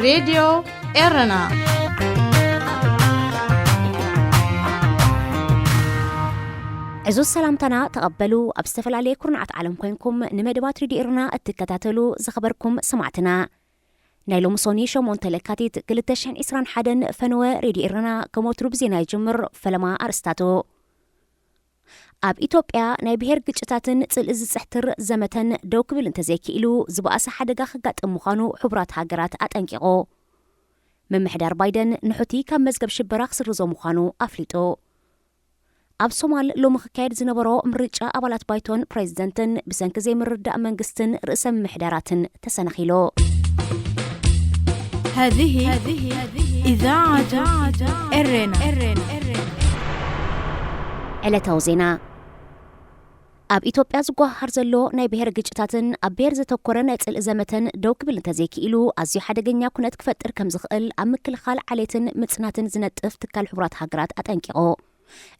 راديو إيرنا. عزوز سلامتنا تقبلوا أبستفل عليكم نعت عالم كوينكم نمدبات راديو إيرنا التكتاتلو زخبركم سمعتنا نايلو مصوني شمون تلكاتيت قلتشحن إسران حدن فنوى راديو إيرنا كموترو بزينا يجمر فلما أرستاتو ኣብ ኢትዮጵያ ናይ ብሄር ግጭታትን ጽልእዝ ጽሕትር ዘመተን ደው ክብል እንተዘይክኢሉ ዝበኣሰ ሓደጋ ክጋጥም ምዃኑ ሕቡራት ሃገራት ኣጠንቂቖ ምምሕዳር ባይደን ንሑቲ ካብ መዝገብ ሽበራ ክስርዞ ምዃኑ ኣፍሊጡ ኣብ ሶማል ሎሚ ክካየድ ዝነበሮ ምርጫ ኣባላት ባይቶን ፕሬዚደንትን ብሰንኪ ዘይምርዳእ መንግስትን ርእሰ ምምሕዳራትን ተሰናኺሉ هذه إذاعة إيرنا ዕለታዊ ዜና ኣብ ኢትዮጵያ ዝጓሃር ዘሎ ናይ ብሄር ግጭታትን ኣብ ብሄር ዘተኮረ ናይ ጽልእ ዘመተን ደው ክብል እንተዘይክኢሉ ኣዝዩ ሓደገኛ ኩነት ክፈጥር ከም ዝኽእል ኣብ ምክልኻል ዓሌትን ምጽናትን ዝነጥፍ ትካል ሕቡራት ሃገራት ኣጠንቂቖ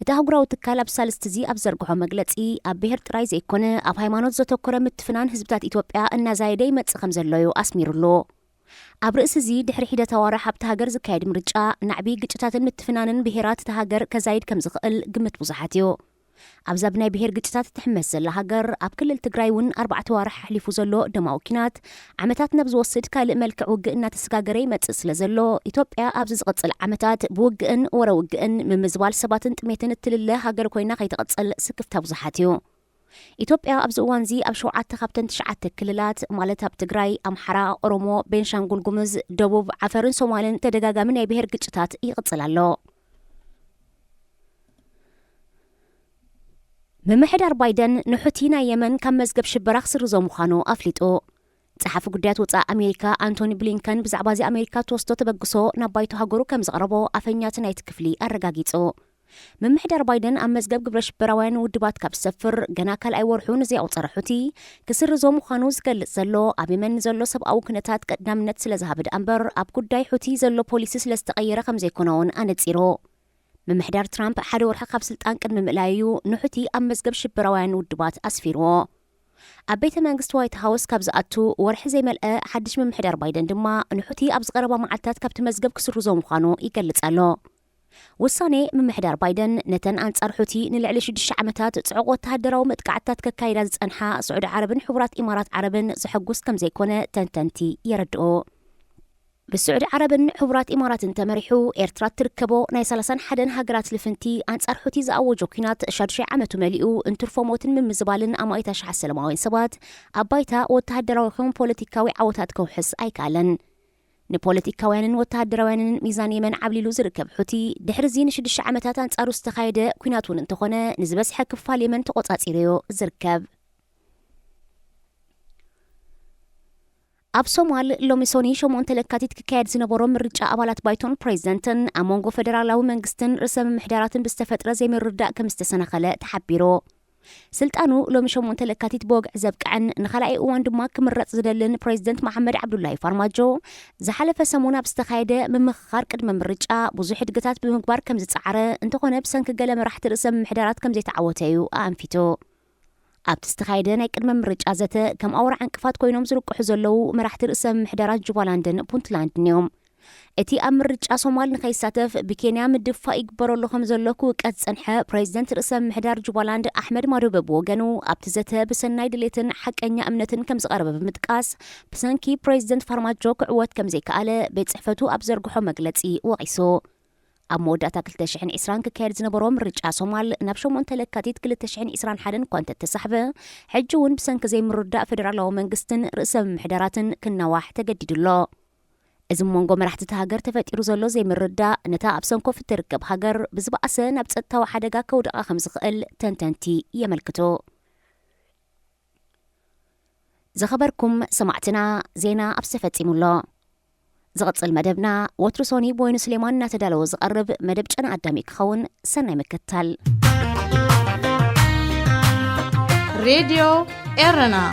እቲ ኣህጉራዊ ትካል ኣብ ሳልስቲ እዚ ኣብ ዘርግሖ መግለጺ ኣብ ብሄር ጥራይ ዘይኮነ ኣብ ሃይማኖት ዘተኮረ ምትፍናን ህዝብታት ኢትዮጵያ እናዛየደ ይመጽእ ከም ዘሎዩ ኣስሚሩሉ ኣብ ርእሲ እዚ ድሕሪ ሒደት ኣዋርሕ ኣብቲ ሃገር ዝካየድ ምርጫ ናዕቢ ግጭታትን ምትፍናንን ብሄራት እቲ ሃገር ከዛይድ ከም ዝኽእል ግምት ብዙሓት እዩ ኣብዛ ብናይ ብሄር ግጭታት ትሕመስ ዘላ ሃገር ኣብ ክልል ትግራይ እውን 4 ኣዋርሕ ሓሊፉ ዘሎ ደማዊ ኩናት ዓመታት ናብ ዝወስድ ካልእ መልክዕ ውግእ እናተሰጋገረ ይመጽእ ስለ ዘሎ ኢትዮጵያ ኣብዚ ዝቕጽል ዓመታት ብውግእን ወረ ውግእን ምምዝባል ሰባትን ጥሜትን እትልለ ሃገር ኮይና ከይትቕጽል ስክፍታ ብዙሓት እዩ ኢትዮጵያ ኣብዚ እዋን እዚ ኣብ 7 ካብተን 9 ክልላት ማለት ኣብ ትግራይ፣ ኣምሓራ፣ ኦሮሞ፣ ቤንሻንጉል ጉሙዝ፣ ደቡብ፣ ዓፈርን ሶማልን ተደጋጋሚ ናይ ብሄር ግጭታት ይቕጽል ኣሎ ምምሕዳር ባይደን ንሑቲ ናይ የመን ካብ መዝገብ ሽበራ ክስርዞ ምዃኑ ኣፍሊጡ ጸሓፊ ጉዳያት ወጻኢ ኣሜሪካ አንቶኒ ብሊንከን ብዛዕባ እዚ ኣሜሪካ ተወስዶ ተበግሶ ናብ ባይቶ ሃገሩ ከም ዘቕረቦ ኣፈኛት ናይቲ ክፍሊ ኣረጋጊጹ ምምሕዳር ባይደን ኣብ መዝገብ ግብረ ሽበራውያን ውድባት ካብ ዝሰፍር ገና ካልኣይ ወርሑ ንዘይኣውፀረ ሑቲ ክስርዞ ምዃኑ ዝገልጽ ዘሎ ኣብ የመን ዘሎ ሰብኣዊ ኩነታት ቀዳምነት ስለ ዝሃበ እምበር ኣብ ጉዳይ ሑቲ ዘሎ ፖሊሲ ስለ ዝተቐየረ ከም ዘይኮነ እውን ኣነጺሩ ምምሕዳር ትራምፕ ሓደ ወርሒ ካብ ስልጣን ቅድሚ ምእላዩ ንሑቲ ኣብ መዝገብ ሽበራውያን ውድባት ኣስፊርዎ ኣብ ቤተ መንግስቲ ዋይት ሃውስ ካብ ዝኣቱ ወርሒ ዘይመልአ ሓድሽ ምምሕዳር ባይደን ድማ ንሑቲ ኣብ ዝቐረባ መዓልትታት ካብቲ መዝገብ ክስርዞ ምዃኑ ይገልጽ ኣሎ ውሳኔ ምምሕዳር ባይደን ነተን ኣንጻር ሑቲ ንልዕሊ 6 ዓመታት ጽዑቕ ወተሃደራዊ መጥቃዕትታት ከካይዳ ዝጸንሓ ስዑድ ዓረብን ሕቡራት ኢማራት ዓረብን ዝሕጉስ ከም ዘይኮነ ተንተንቲ የረድኡ ብስዑድ ዓረብን ሕቡራት ኢማራትን ተመሪሑ ኤርትራ ትርከቦ ናይ 31 ሃገራት ልፍንቲ ኣንጻር ሑቲ ዝኣወጆ ኩናት 6 ዓመቱ መሊኡ እንትርፎ ሞትን ምምዝባልን ኣማይታ ሸሓ ሰለማውያን ሰባት ኣብ ባይታ ወተሃደራዊ ከም ፖለቲካዊ ዓወታት ከውሕስ ኣይከኣለን ንፖለቲካውያንን ወተሃደራውያንን ሚዛን የመን ዓብሊሉ ዝርከብ ሑቲ ድሕሪ እዚ ን6 ዓመታት ኣንጻሩ ዝተኻየደ ኩናት እውን እንተኾነ ንዝበዝሐ ክፋል የመን ተቆጻጺርዮ ዝርከብ ኣብ ሶማል ሎሚ ሶኒ 8 ለካቲት ክካየድ ዝነበሮ ምርጫ ኣባላት ባይቶን ፕሬዚደንትን ኣብ መንጎ ፌደራላዊ መንግስትን ርእሰ ምምሕዳራትን ብዝተፈጥረ ዘይምርዳእ ከም ዝተሰናኸለ ተሓቢሩ ስልጣኑ ሎሚ 8 ለካቲት ብወግዕ ዘብቅዕን ንኻልኣይ እዋን ድማ ክምረጽ ዝደልን ፕሬዚደንት መሐመድ ዓብዱላሂ ፋርማጆ ዝሓለፈ ሰሙን ኣብ ዝተኻየደ ምምኽኻር ቅድመ ምርጫ ብዙሕ ዕድገታት ብምግባር ከም ዝጸዓረ እንተኾነ ብሰንኪ ገለ መራሕቲ ርእሰ ምምሕዳራት ከም ዘይተዓወተ እዩ ኣንፊቱ ኣብቲ ዝተኻየደ ናይ ቅድመ ምርጫ ዘተ ከም ኣውራ ዕንቅፋት ኮይኖም ዝርቅሑ ዘለዉ መራሕቲ ርእሰ ምምሕዳራት ጁባላንድን ፑንትላንድን እዮም እቲ ኣብ ምርጫ ሶማል ንኸይሳተፍ ብኬንያ ምድፋእ ይግበረሉ ከም ዘሎ ክውቀት ጸንሐ ፕሬዚደንት ርእሰ ምምሕዳር ጁባላንድ ኣሕመድ ማዶበ ብወገኑ ኣብቲ ዘተ ብሰናይ ድሌትን ሓቀኛ እምነትን ከም ዝቐረበ ብምጥቃስ ብሰንኪ ፕሬዚደንት ፋርማጆ ክዕወት ከም ዘይከኣለ ቤት ጽሕፈቱ ኣብ ዘርግሖ መግለጺ ወቒሱ ኣብ መወዳእታ 2020 ክካየድ ዝነበሮ ምርጫ ሶማል ናብ 8 ለካቲት 2021 እኳ እንተተሳሕበ ሕጂ እውን ብሰንኪ ዘይምርዳእ ፌደራላዊ መንግስትን ርእሰ ምምሕዳራትን ክናዋሕ ተገዲዱሎ እዚ መንጎ መራሕቲ ሃገር ተፈጢሩ ዘሎ ዘይምርዳእ ነታ ኣብ ሰንኮፍ እትርከብ ሃገር ብዝበኣሰ ናብ ጸጥታዊ ሓደጋ ከውድቓ ከም ዝኽእል ተንተንቲ የመልክቱ ዝኸበርኩም ሰማዕትና ዜና ኣብ ዝተፈጺሙሎ ዝቕጽል መደብና ወትሩ ሶኒ ቦይኑ ስሌማን እናተዳለወ ዝቐርብ መደብ ጨና ኣዳሚ ክኸውን ሰናይ ምክትታል راديو إيرنا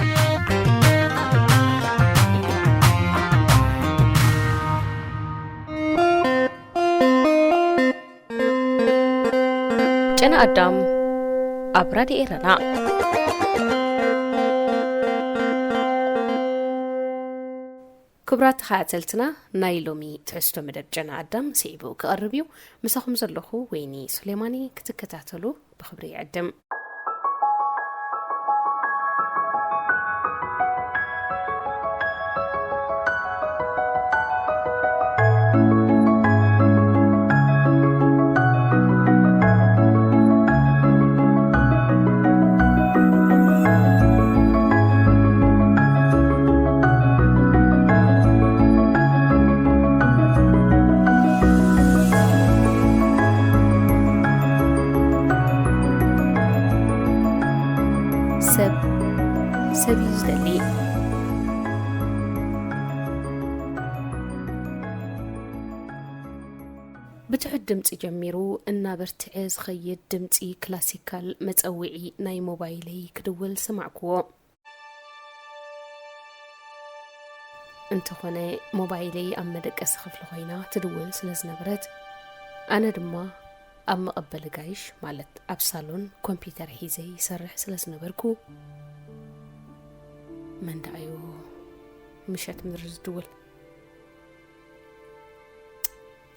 ጨና ኣዳም ኣብ ራድዮ ኤረና ክብራት ተኸታተልትና ናይ ሎሚ ትሕዝቶ መደብ ጨና ኣዳም ስዒቡ ክቐርብ እዩ ምሳኹም ዘለኹ ወይኒ ሱሌማኒ ክትከታተሉ ብኽብሪ ይዕድም ሰብ ይዝደሊ ብትሑት ድምፂ ጀሚሩ እናበርትዐ ዝኸይድ ድምፂ ክላሲካል መፀውዒ ናይ ሞባይለይ ክድውል ሰማዕክዎ እንተኾነ ሞባይለይ ኣብ መደቀሲ ክፍሊ ኮይና ትድውል ስለ ዝነበረት ኣነ ድማ ኣብ መቐበሊ ጋይሽ ማለት ኣብ ሳሎን ኮምፒተር ሒዘይ ይሰርሕ ስለ ዝነበርኩ መንዳዩ ምሸት ምድሪ ዝድውል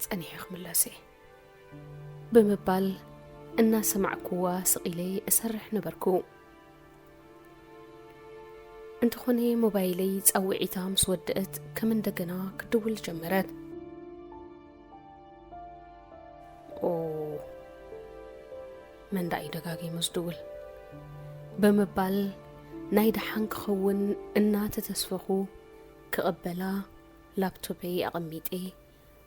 ፀኒሐ ክምላሰ ብምባል እናሰማዕክዋ ስቂለ እሰርሕ ነበርኩ እንተኾነ ሞባይለይ ፀውዒታ ምስ ወድአት ከም እንደገና ክድውል ጀመረት መንዳዩ ደጋጊሙ ዝድውል ብምባል ናይ ደሓን ክኸውን እናተተስፈኹ ክቕበላ ላፕቶፐይ ኣቐሚጤ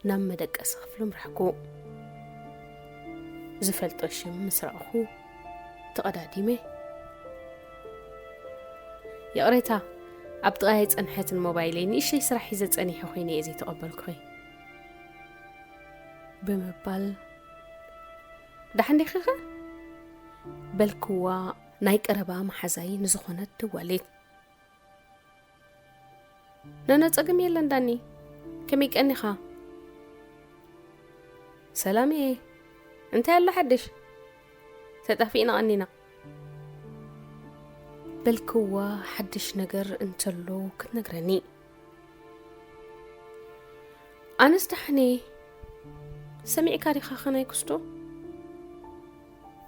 ናብ መደቀሲ ክፍሊ ምራሕኩ ዝፈልጦ ሽም ምስ ረኣኹ ተቐዳዲመ የቕሬታ ኣብ ጥቓይ ፀንሐትን ሞባይለይ ንእሽተይ ስራሕ ሒዘ ፀኒሐ ኮይነ እየ ዘይተቐበልኩ ብምባል ዳሕንዲኺ ኸ በልክዋ ናይ ቀረባ መሓዛይ ንዝኾነት ደዋሌት ነነፀግም የለን ዳኒ ከመይ ቀኒኻ ሰላም እየ እንታይ ኣሎ ሓድሽ ተጣፊእና ቀኒና በልክዋ ሓድሽ ነገር እንተሎ ክትነግረኒ ኣነስ ዳሕኒ ሰሚዕካ ዲኻ ኸናይ ክስቶ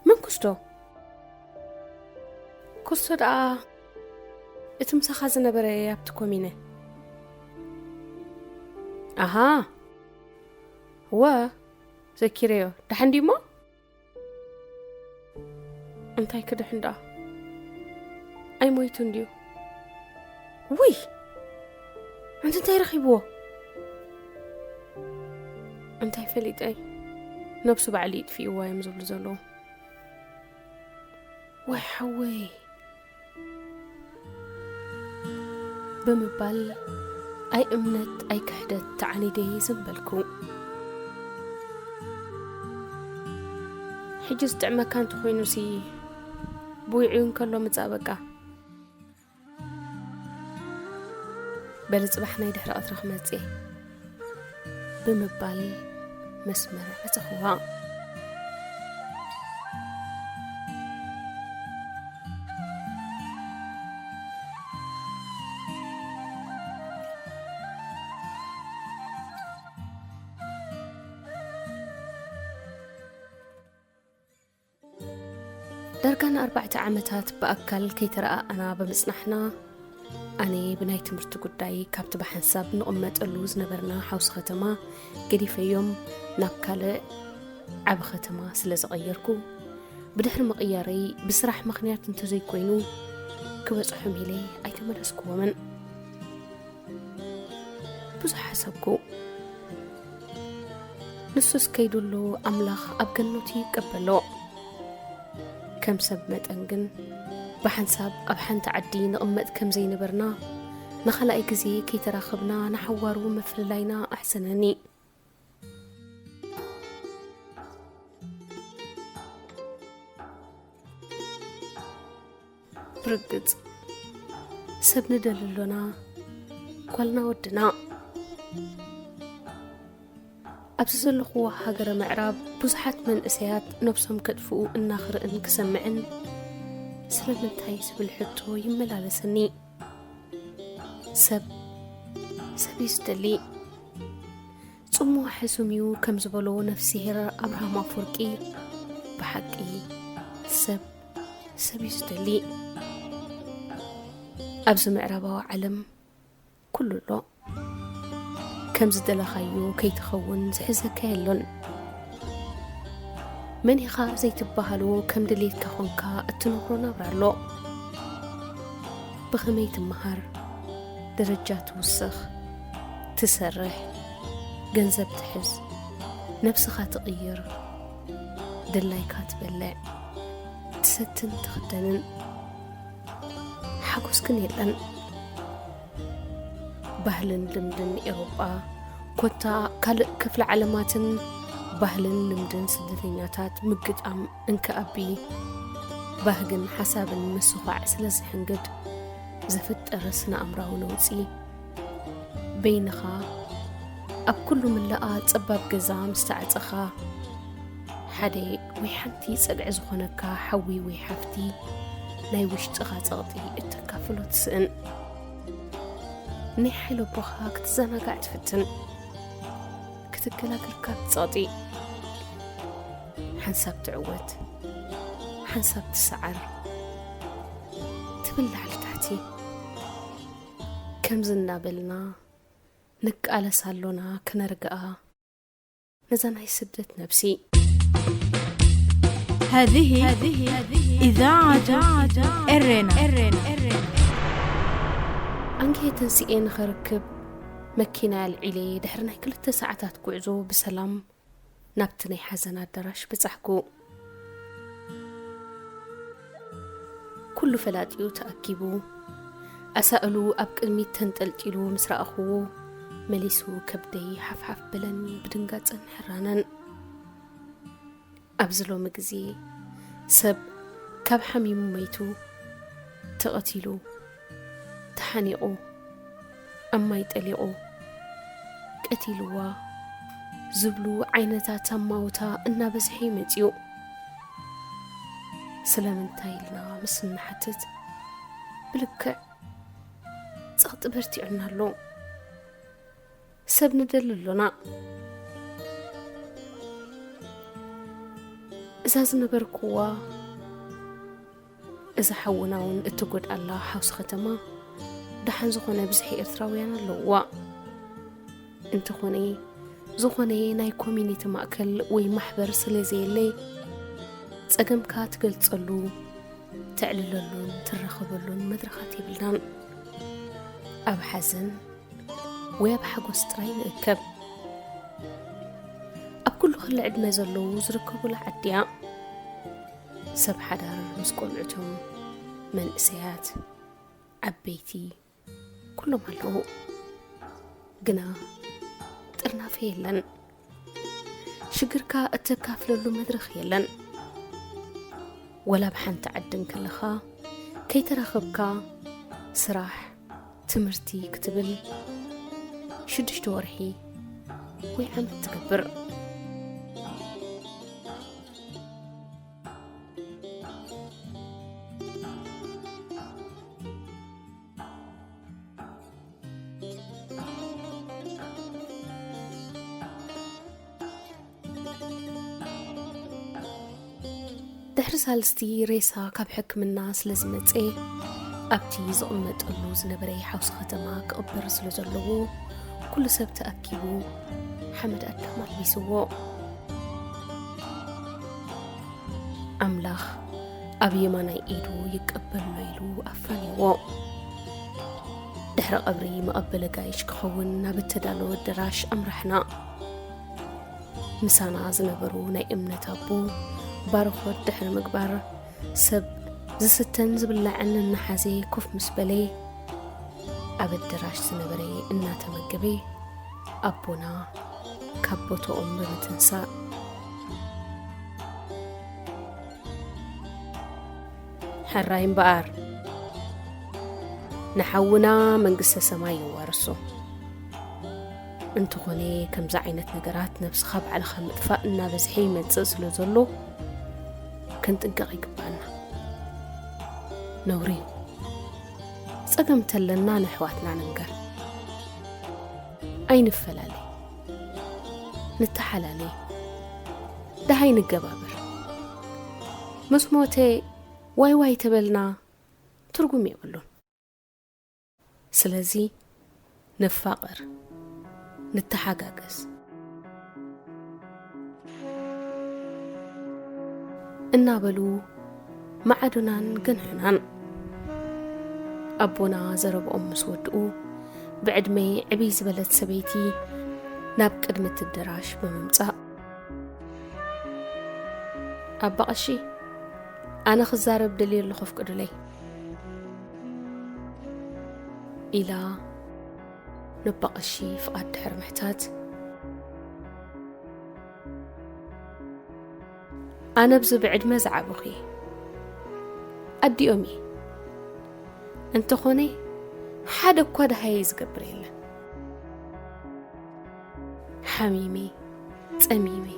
ምን ክስቶ ክስቶ ደኣ እቲ ምሳኻ ዝነበረ ኣብቲ ኮሚነ ኣሃ ወ ዘኪረዮ ዳሕንዲ እሞ እንታይ ክድሕን ደኣ ኣይሞይቱ እንድዩ ውይ አንተ እንታይ ረኺብዎ እንታይ ፈሊጠይ ነብሱ ባዕሊ ይጥፊእዋ እዮም ዝብሉ ዘለዉ ወይ ሓወይ ብምባል ኣይ እምነት ኣይ ክሕደት ተዓኒደይ ዝንበልኩ ሕጂ ዝጥዕመካ እንተኮይኑሲ ብውዒኡ እንከሎ ምፃበቃ በልፅባሕ ናይ ድሕሪ ቀትሪ ክመፅእ ብምባል መስመር ኣፀኽዋ ዳርጋና 4 ዓመታት በኣካል ከይተረኣኣና በመፅናሕና ኣነ ብናይ ትምህርቲ ጉዳይ ካብቲ ብሓንሳብ ንቕመጠሉ ዝነበርና ሓውሲ ከተማ ገዲፈዮም ናብ ካልእ ዓብ ከተማ ስለ ዝቐየርኩ ብድሕሪ መቕያረይ ብስራሕ ምኽንያት እንተዘይኮይኑ ክበፅሖም ኢለይ ኣይተመለስኩዎምን ብዙሕ ሓሰብኩ ንሱስ ከይድሉ ኣምላኽ ኣብ ገነቱ ይቀበሎ ከም ሰብ መጠን ግን ብሓንሳብ ኣብ ሓንቲ ዓዲ ንቕመጥ ከም ዘይነበርና ንኻልኣይ ግዜ ከይተራኸብና ንሓዋሩ መፍልላይና ኣሕሰነኒ ብርግፅ ሰብ ንደልሎና ጓልና ወድና ኣብዚ ዘለኹዋ ሃገረ ምዕራብ ብዙሓት መንእሰያት ነብሶም ከጥፍኡ እናኽርእን ክሰምዕን ስለምንታይ ዝብል ሕቶ ይመላለሰኒ ሰብ سبيستلي صمو حسوميو كم زبلو نفسي هر أبراهام أفوركي بحقي سبيستلي أبز معربا علم كل له كم زدل خيو كي تخون زحزك هلون من يخا زي تبهلو كم دليت كخونكا التنقرون برالو بخمي تمهر درجات وسخ تسرح جنزب تحز نفسها تغير دلايكات بلع تستن تخدنن حقوس كنيلن بهلن لمدن إيروبا كوتا كفل علاماتن بهلن لمدن سدتيناتات مجد أم إنك أبي بهجن حساب مسوقع سلز حنجد زفت أرسنا أمره نوتي بينها أب كل من لقى تسبب جزام استعتخا حدي ويحنتي سقع زخنكا حوي ويحفتي لا يوشتغا تغطي التكافلو تسئن نحلو بخاك تزنقع تفتن كتكلاك الكاب تصاطي حنساب تعود حنساب تسعر تبلع لتحتي كم زنا بلنا نك على سالونا كنرقا نزانا يسدت نفسي هذه إذاعة إرنا أنكي تنسيين خركب مكينا العلي دحرنا كل 9 ساعات قعزو بسلام نابتني حزنات درش بصحكو كل فلاتيو تأكيبو أسألو أبك الميت تنتلتلو مسرا أخوو مليسو كبدي حفحف بلني بدنقات انحرانا أبزلو مجزي سب كاب حميم ميتو تقتلو تحنيقو أما يتقلقو قتلوا زبلو عينتا موتا إنا بزحي متيو سلامنتايلنا مسن حتت بلكع تغط برتي عنا اللو سب ندللنا إزاز نبركوا إذا حوناون اتقود الله حوس ختما دحن زخوني بزحي إرتراويانا اللوا انت خوني زخوني ناي كومينيتي مأكل وي محبر سليزي اللي تساقم كات قلتصلو تعلللون ترخبلون مدرخات يبلدان أب حزن وياب حقو ستراين اكب أب كله خلي عدنا زلو زركبو لعديا سب حدار مسقولعتهم من إسيات عبيتي كلهم هلو قنا ترنا فيه لن شقركا اتكافلو مدرخ يلن ولا بحن تعدن كلخا كي ترخبكا سراح تمرتي كتبل شدش تورحي ويعم تكبر دحر سالستي ريسا كاب حكم الناس لازمت ايه أبتي زقمت قلو زنبري حوس ختما كأبر سلزلو كل سبت أكيبو حمد أدام البيسوو أملاخ أبي مانا إيدو يكأبل ميلو أفانيو دحر قبري مقبل قايش كخون نابتدالو الدراش أمرحنا مسانا زنبرو ناي امنة أبو بارخوت دحر مقبار سب زستن زبلعن النحازي كف مسبلي أبد دراش سنبري إنا تمقبي أبونا كابوتو بمتنساء حراين بقار نحونا من قصة سماي وارسو انتو خوني كم زعينة نقرات نفس خاب على خمت فأنا بزحي متسلسلو زلو كنت انقاقي قبانا نوريو سقمت لنا نحواتنا ننقر ኣይንፈላለይ نتحلالي دهاي نقبابر مسموتي واي تبلنا ترقم يقولون سلازي نفاقر نتحقاقز النابلو معدنان قنحنان أبونا زرب مسودقو بعدمي عبيز بلد سبيتي ناب قدمة الدراش بممصاء أبقشي أنا خزارب دليل لخوف قدلي إلى نبقشي فقد حرمحتات أنا بزو بعد مزعب أخي أدي أمي أنت خوني حدا كواد هايز قبريلا حميمي تأميمي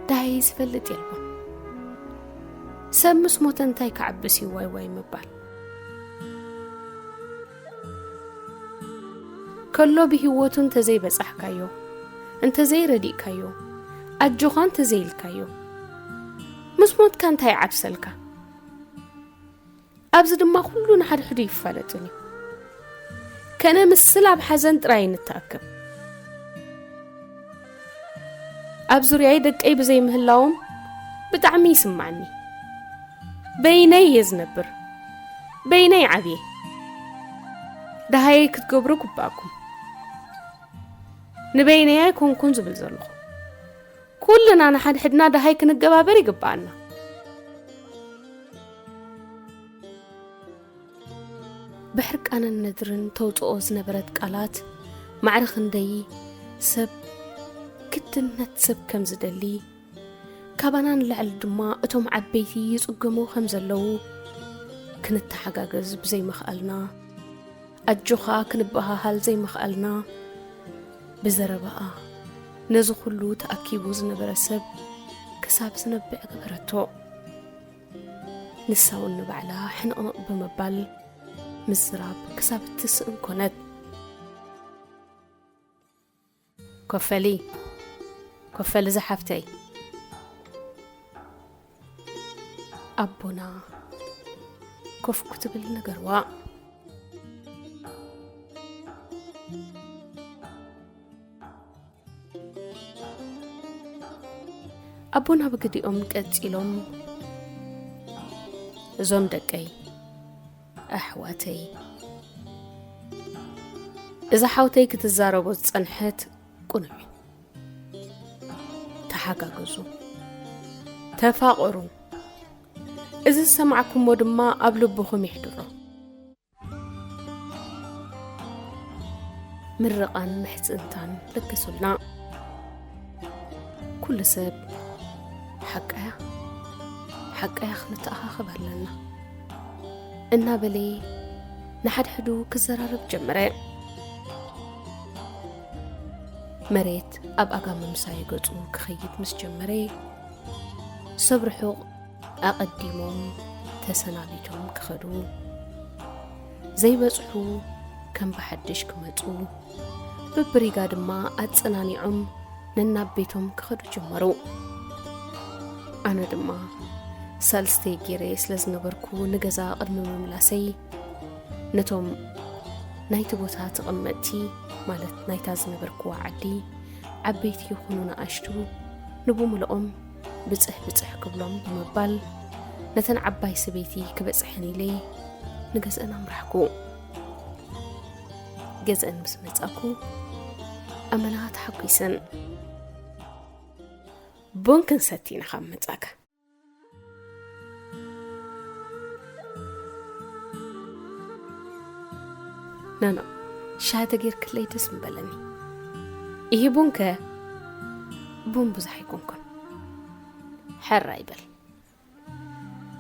دايز فلت يلبون سمس موتنتاي كعبسي واي مبال كله بهوتو انت زي بصح كايو انت زي رديق كايو أجوخان تزيل كايو مسموت كان تاي عبسلكا أبز دما كلو نحد حدو يفالتني كان مسلا بحزن تراين التأكب أبزر يعيدك أي بزي مهلاوم بتعمي يسمعني بيني يزنبر بيني عبي ده هاي كتقبرو كباكم نبيني يكون كون زبل زلخو كلنا نحد حدنا ده هاي كنقبابر يقبعنا بحرك أنا الندرن توتوز نبرت قالات معرخ ندي سب كتنت سب كم زدلي كابانان لعل دما اتوم عبيتي يصقمو خمزلو كنت حقاقز بزي مخالنا أجوخا كنبها هال زي مخالنا بزربها نزو كلو تأكيبو زنبر سب كساب زنبع قبرتو نساو النبعلا حنقنق بمبال مزراب كساب تسئن كونت كفلي زحفتي أبونا كف كتب النقروا أبونا بقدي كتيلهم زوم دقي أحواتي إذا حاوتي كتزاربو تصنحت قنعي تحققزو تفاقرو إذا سمعكم ودما أبلبكم يحضروا مرقان محزنتان لكسولنا كل سب حقها خنتها خبر لنا إنا بلي نحد حدو كزرارب جمرة مريت أب أقام مسايقتو كخيط مس جمرة صبرحو أقدمهم تسنابيتهم كخدو زي بصحو كم بحدش كمتو ببريقاد ما أتصنانيعهم ننابيتهم كخدو جمرو أنا دما سالستي جيريس لزنبركو نجزا قدم مملاسي نتوم نايت بوتات قمتي مالت نايتا زنبركو عدي عبيتي يخونونا أشتو نبو ملقم بصح قبلهم بمبال نتن عباي سبيتي كبصحني لي نجزأنا مرحكو جزأن مسمتاكو أمنات حقيسن بونكن ستين خمتاك نانا شهادة غير كلي تسم بلني إيه بونكا بون بزحيكونكن حر يبل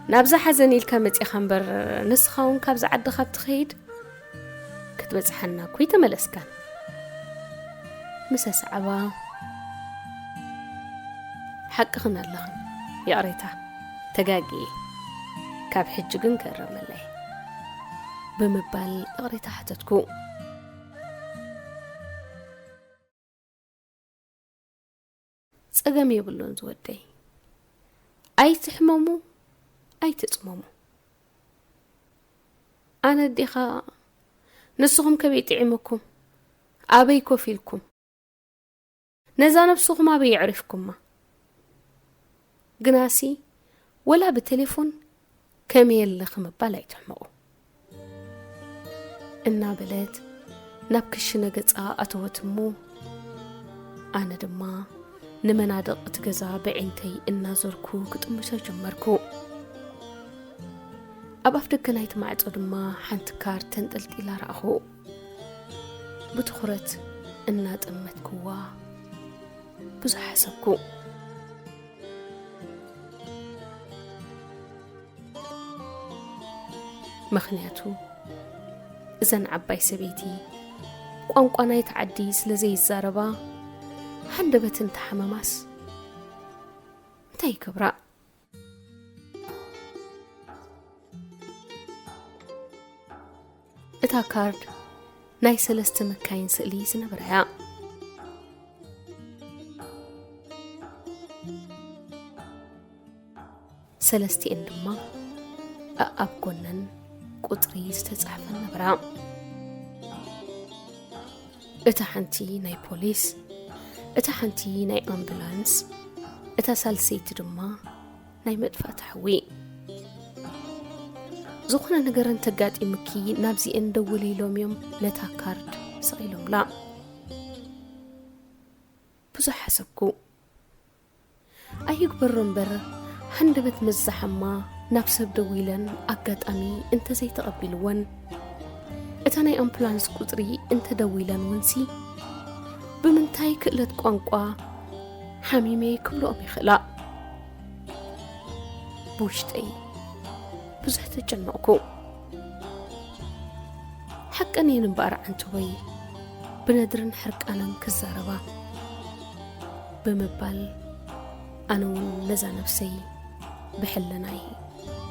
نابزا حزني الكامت يخنبر نسخون كابزا عد خاب تخيد كتبزحنا كوي تملسكان مساس عبا حق خنا اللخن يا قريتها تقاقي كاب حجقن كرم الله بمبال قريتها حتتكو صقم يبلون زودي أي تحممو أي تتصممو أنا ديخا نسخم كبيت عمكم أبيكو فيلكم نزا نفسكم أبي يعرفكم ما قناسي ولا بالتليفون كميل لخم بالاي تحمقو إنا بلاد نبكش نقص أتوتمو أنا دما نمنادق تجزا بعينتي إنا زركو كتمشى جمركو أب أفدك نايت معت دما حنت كارتن قلت إلى رأخو بتخرت إنا تأمتكوا بزح حسبكو مخنياتو إذن عباي سبيتي قوانقوانا يتعدي سلزي الزاربا حندبت انت حماماس انتي كبراء اتا كارد ناي سلست مكاين سئلي سنبرعا سلستي اندما أب قنن قطري استتصحفن نبرا اتا حنتي ناي بوليس اتا حنتي ناي أمبولانس اتا سالسيت دما ناي مدفع تحوي زخنا نقرن تقات إمكي نابزي اندولي لوم يوم نتا كارد سغيلوم لا بزح حسبكو أيك برن بر حندبت مزحما نفس بدويلن أقات أمي انت زي تقبلون اتا ناي أمبولانس قطري انت دويلن ونسي بمنتاي كقلت قوانقوا حميمي كبلو أمي خلا بوشتي بزح تجنقكو حق أني نبقر عن توي بندرن حرق أنا كزاربا بمبال أنا نزا نفسي بحلناي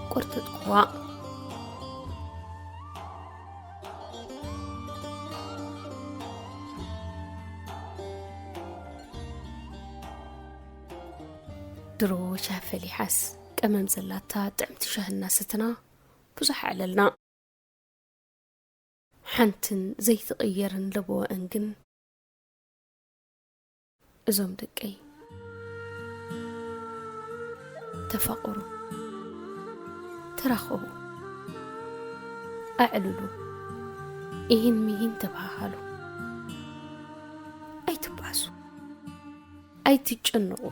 قرتت قوا درو شافلي حس كمم زلاتا طعمت شهنا ستنا بزح عللنا حنتن زي تغيرن لبو انجن ازوم دقي تفقروا تراخوا اعللوا إهن مهين تباهلوا اي تباسوا اي تجنقوا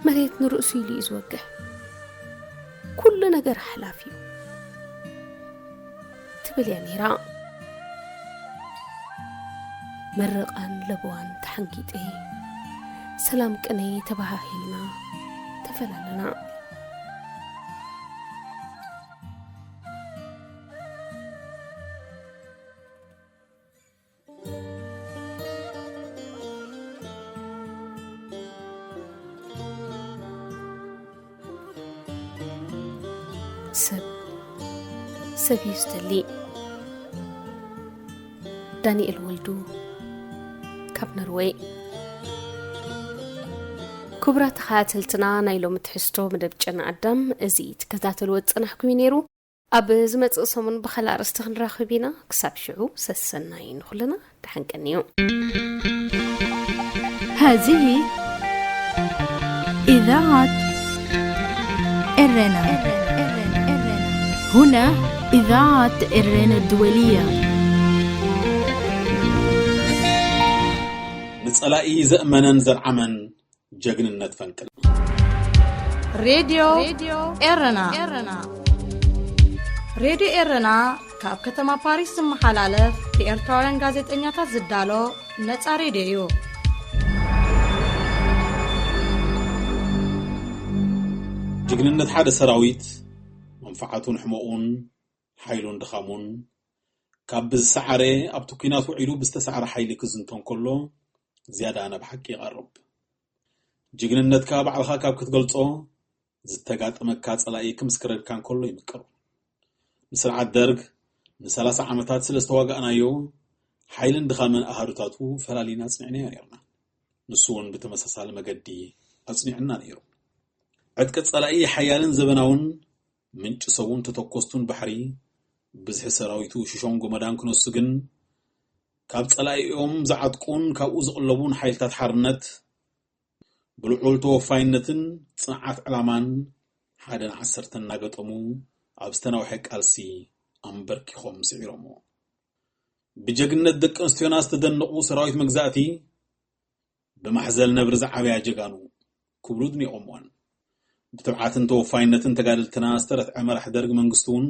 مريت نرؤسي لي ازوقه كل نجر حلافيو تبل يا ميرا مرقان لبوان تحنقيتي سلام كني تباهينا تفللنا سب يستلي دانيال ولدو كاب نروي كبرات خاتلتنا نايلو متحستو مدب جنا قدام ازيت كذاتل وصنحكم ينيرو اب زمص سمون بخلا رستخن راخبينا كساب شعو سسناين خلنا تحنقنيو هذه إذاعة إرنا. هنا إذاعة إرنا الدولية. نسألائي زأمنا زرعمن جاقن فنكن راديو إرنا. راديو إرنا كاب كتما باريس محلالف في إرتوران غازت إنياتا زدالو نتسا راديو جاقن حاد سراويت منفعاتون حمقون حيلون دخامون كاب السعري أبتو كيناتو عيلو بستسعر حيلي كزنتون كله زيادة أنا بحكي غرب جيجننت كاب على كاب كتقلصو زتقات مكات صلاقي كمسكرر كان كله يمكرو مسرع الدرج مسلاسة عمتات سلست واقعنايو حيلن دخامن أهارتاتو فلالينا سمعناها يرنا ንሱውን ብተመሳሳሊ መገዲ ኣጽኒዕና ነይሩ ዕጥቂ ጸላኢ ሓያልን ዘበናውን ምንጭ ሰውን ተተኮስቱን ባሕሪ ብዝሒ ሰራዊቱ ሽሾንጎ መዳን ክነስግን ካብ ጸላኢኦም ዝዓጥቁን ካብኡ ዝቕለቡን ሓይልታት ሓርነት ብልዑል ተወፋይነትን ጽንዓት ዕላማን ሓደን 10 እናገጠሙ ኣብ ዝተናውሐ ቃልሲ ኣንበርኪኾም ስዒሮሞ ብጀግንነት ደቂ ኣንስትዮና ዝተደነቑ ሰራዊት መግዛእቲ ብማሕዘል ነብሪ ዝዓበያ ጀጋኑ ክብሉ ድኒቖምዋን ብትብዓትን ተወፋይነትን ተጋድልትና ዝተረትዐ መራሕ ደርግ መንግስቱን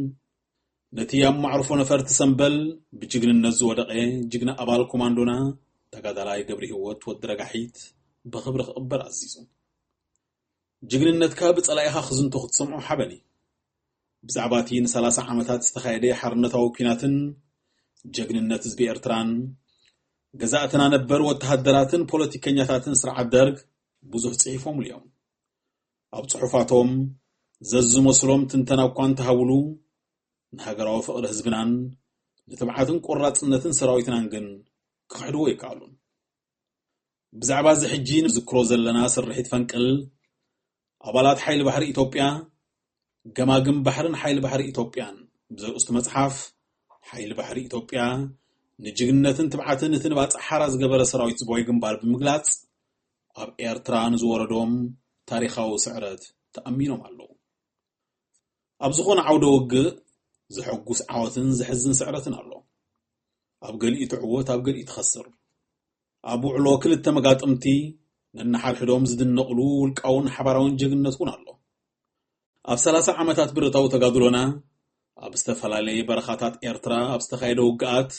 ነቲ ኣብ ማዕርፎ ነፈርቲ ሰንበል ብጅግንነት ዝወደቐ ጅግና ኣባል ኮማንዶና ተጋዳላይ ገብሪ ህይወት ወድረጋሒት ብኽብሪ ክቕበር ኣዚዙ ጅግንነትካ ብጸላኢኻ ክዝንቶ ክትሰምዖ ሓበኒ ብዛዕባ እቲ ን30 ዓመታት ዝተኻየደ ሓርነታዊ ኩናትን ጀግንነት ህዝቢ ኤርትራን ገዛእትና ነበር ወተሃደራትን ፖለቲከኛታትን ስርዓት ደርግ ብዙሕ ጽሒፎም ልዮም ኣብ ጽሑፋቶም ዘዝመስሎም ትንተና እኳ እንተሃብሉ ንሃገራዊ ፍቕሪ ህዝብናን ንትብዓትን ቆራጽነትን ሰራዊትናን ግን ክሕድዎ ይከኣሉን ብዛዕባ እዚ ሕጂ ንዝክሮ ዘለና ስርሒት ፈንቅል ኣባላት ሓይሊ ባሕሪ ኢትዮጵያ ገማግም ባሕርን ሓይሊ ባሕሪ ኢትዮጵያን ብዘርእስቱ መጽሓፍ ሓይሊ ባሕሪ ኢትዮጵያ ንጅግንነትን ትብዓትን እቲ ንባጽሕ ሓራ ዝገበረ ሰራዊት ዝቦይ ግንባር ብምግላጽ ኣብ ኤርትራ ንዝወረዶም ታሪኻዊ ስዕረት ተኣሚኖም ኣለዉ ኣብ ዝኾነ ዓውደ ውግእ ዝሕጉስ ዓወትን ዝሕዝን ስዕረትን ኣሎ ኣብ ገሊኡ ትዕወት ኣብ ገሊኡ ትኸስር ኣብ ውዕሎ ክልተ መጋጥምቲ ነናሓድሕዶም ዝድነቕሉ ውልቃውን ሓባራውን ጅግንነት እውን ኣሎ ኣብ 30 ዓመታት ብረታዊ ተጋድሎና ኣብ ዝተፈላለየ በረኻታት ኤርትራ ኣብ ዝተኻየደ ውግኣት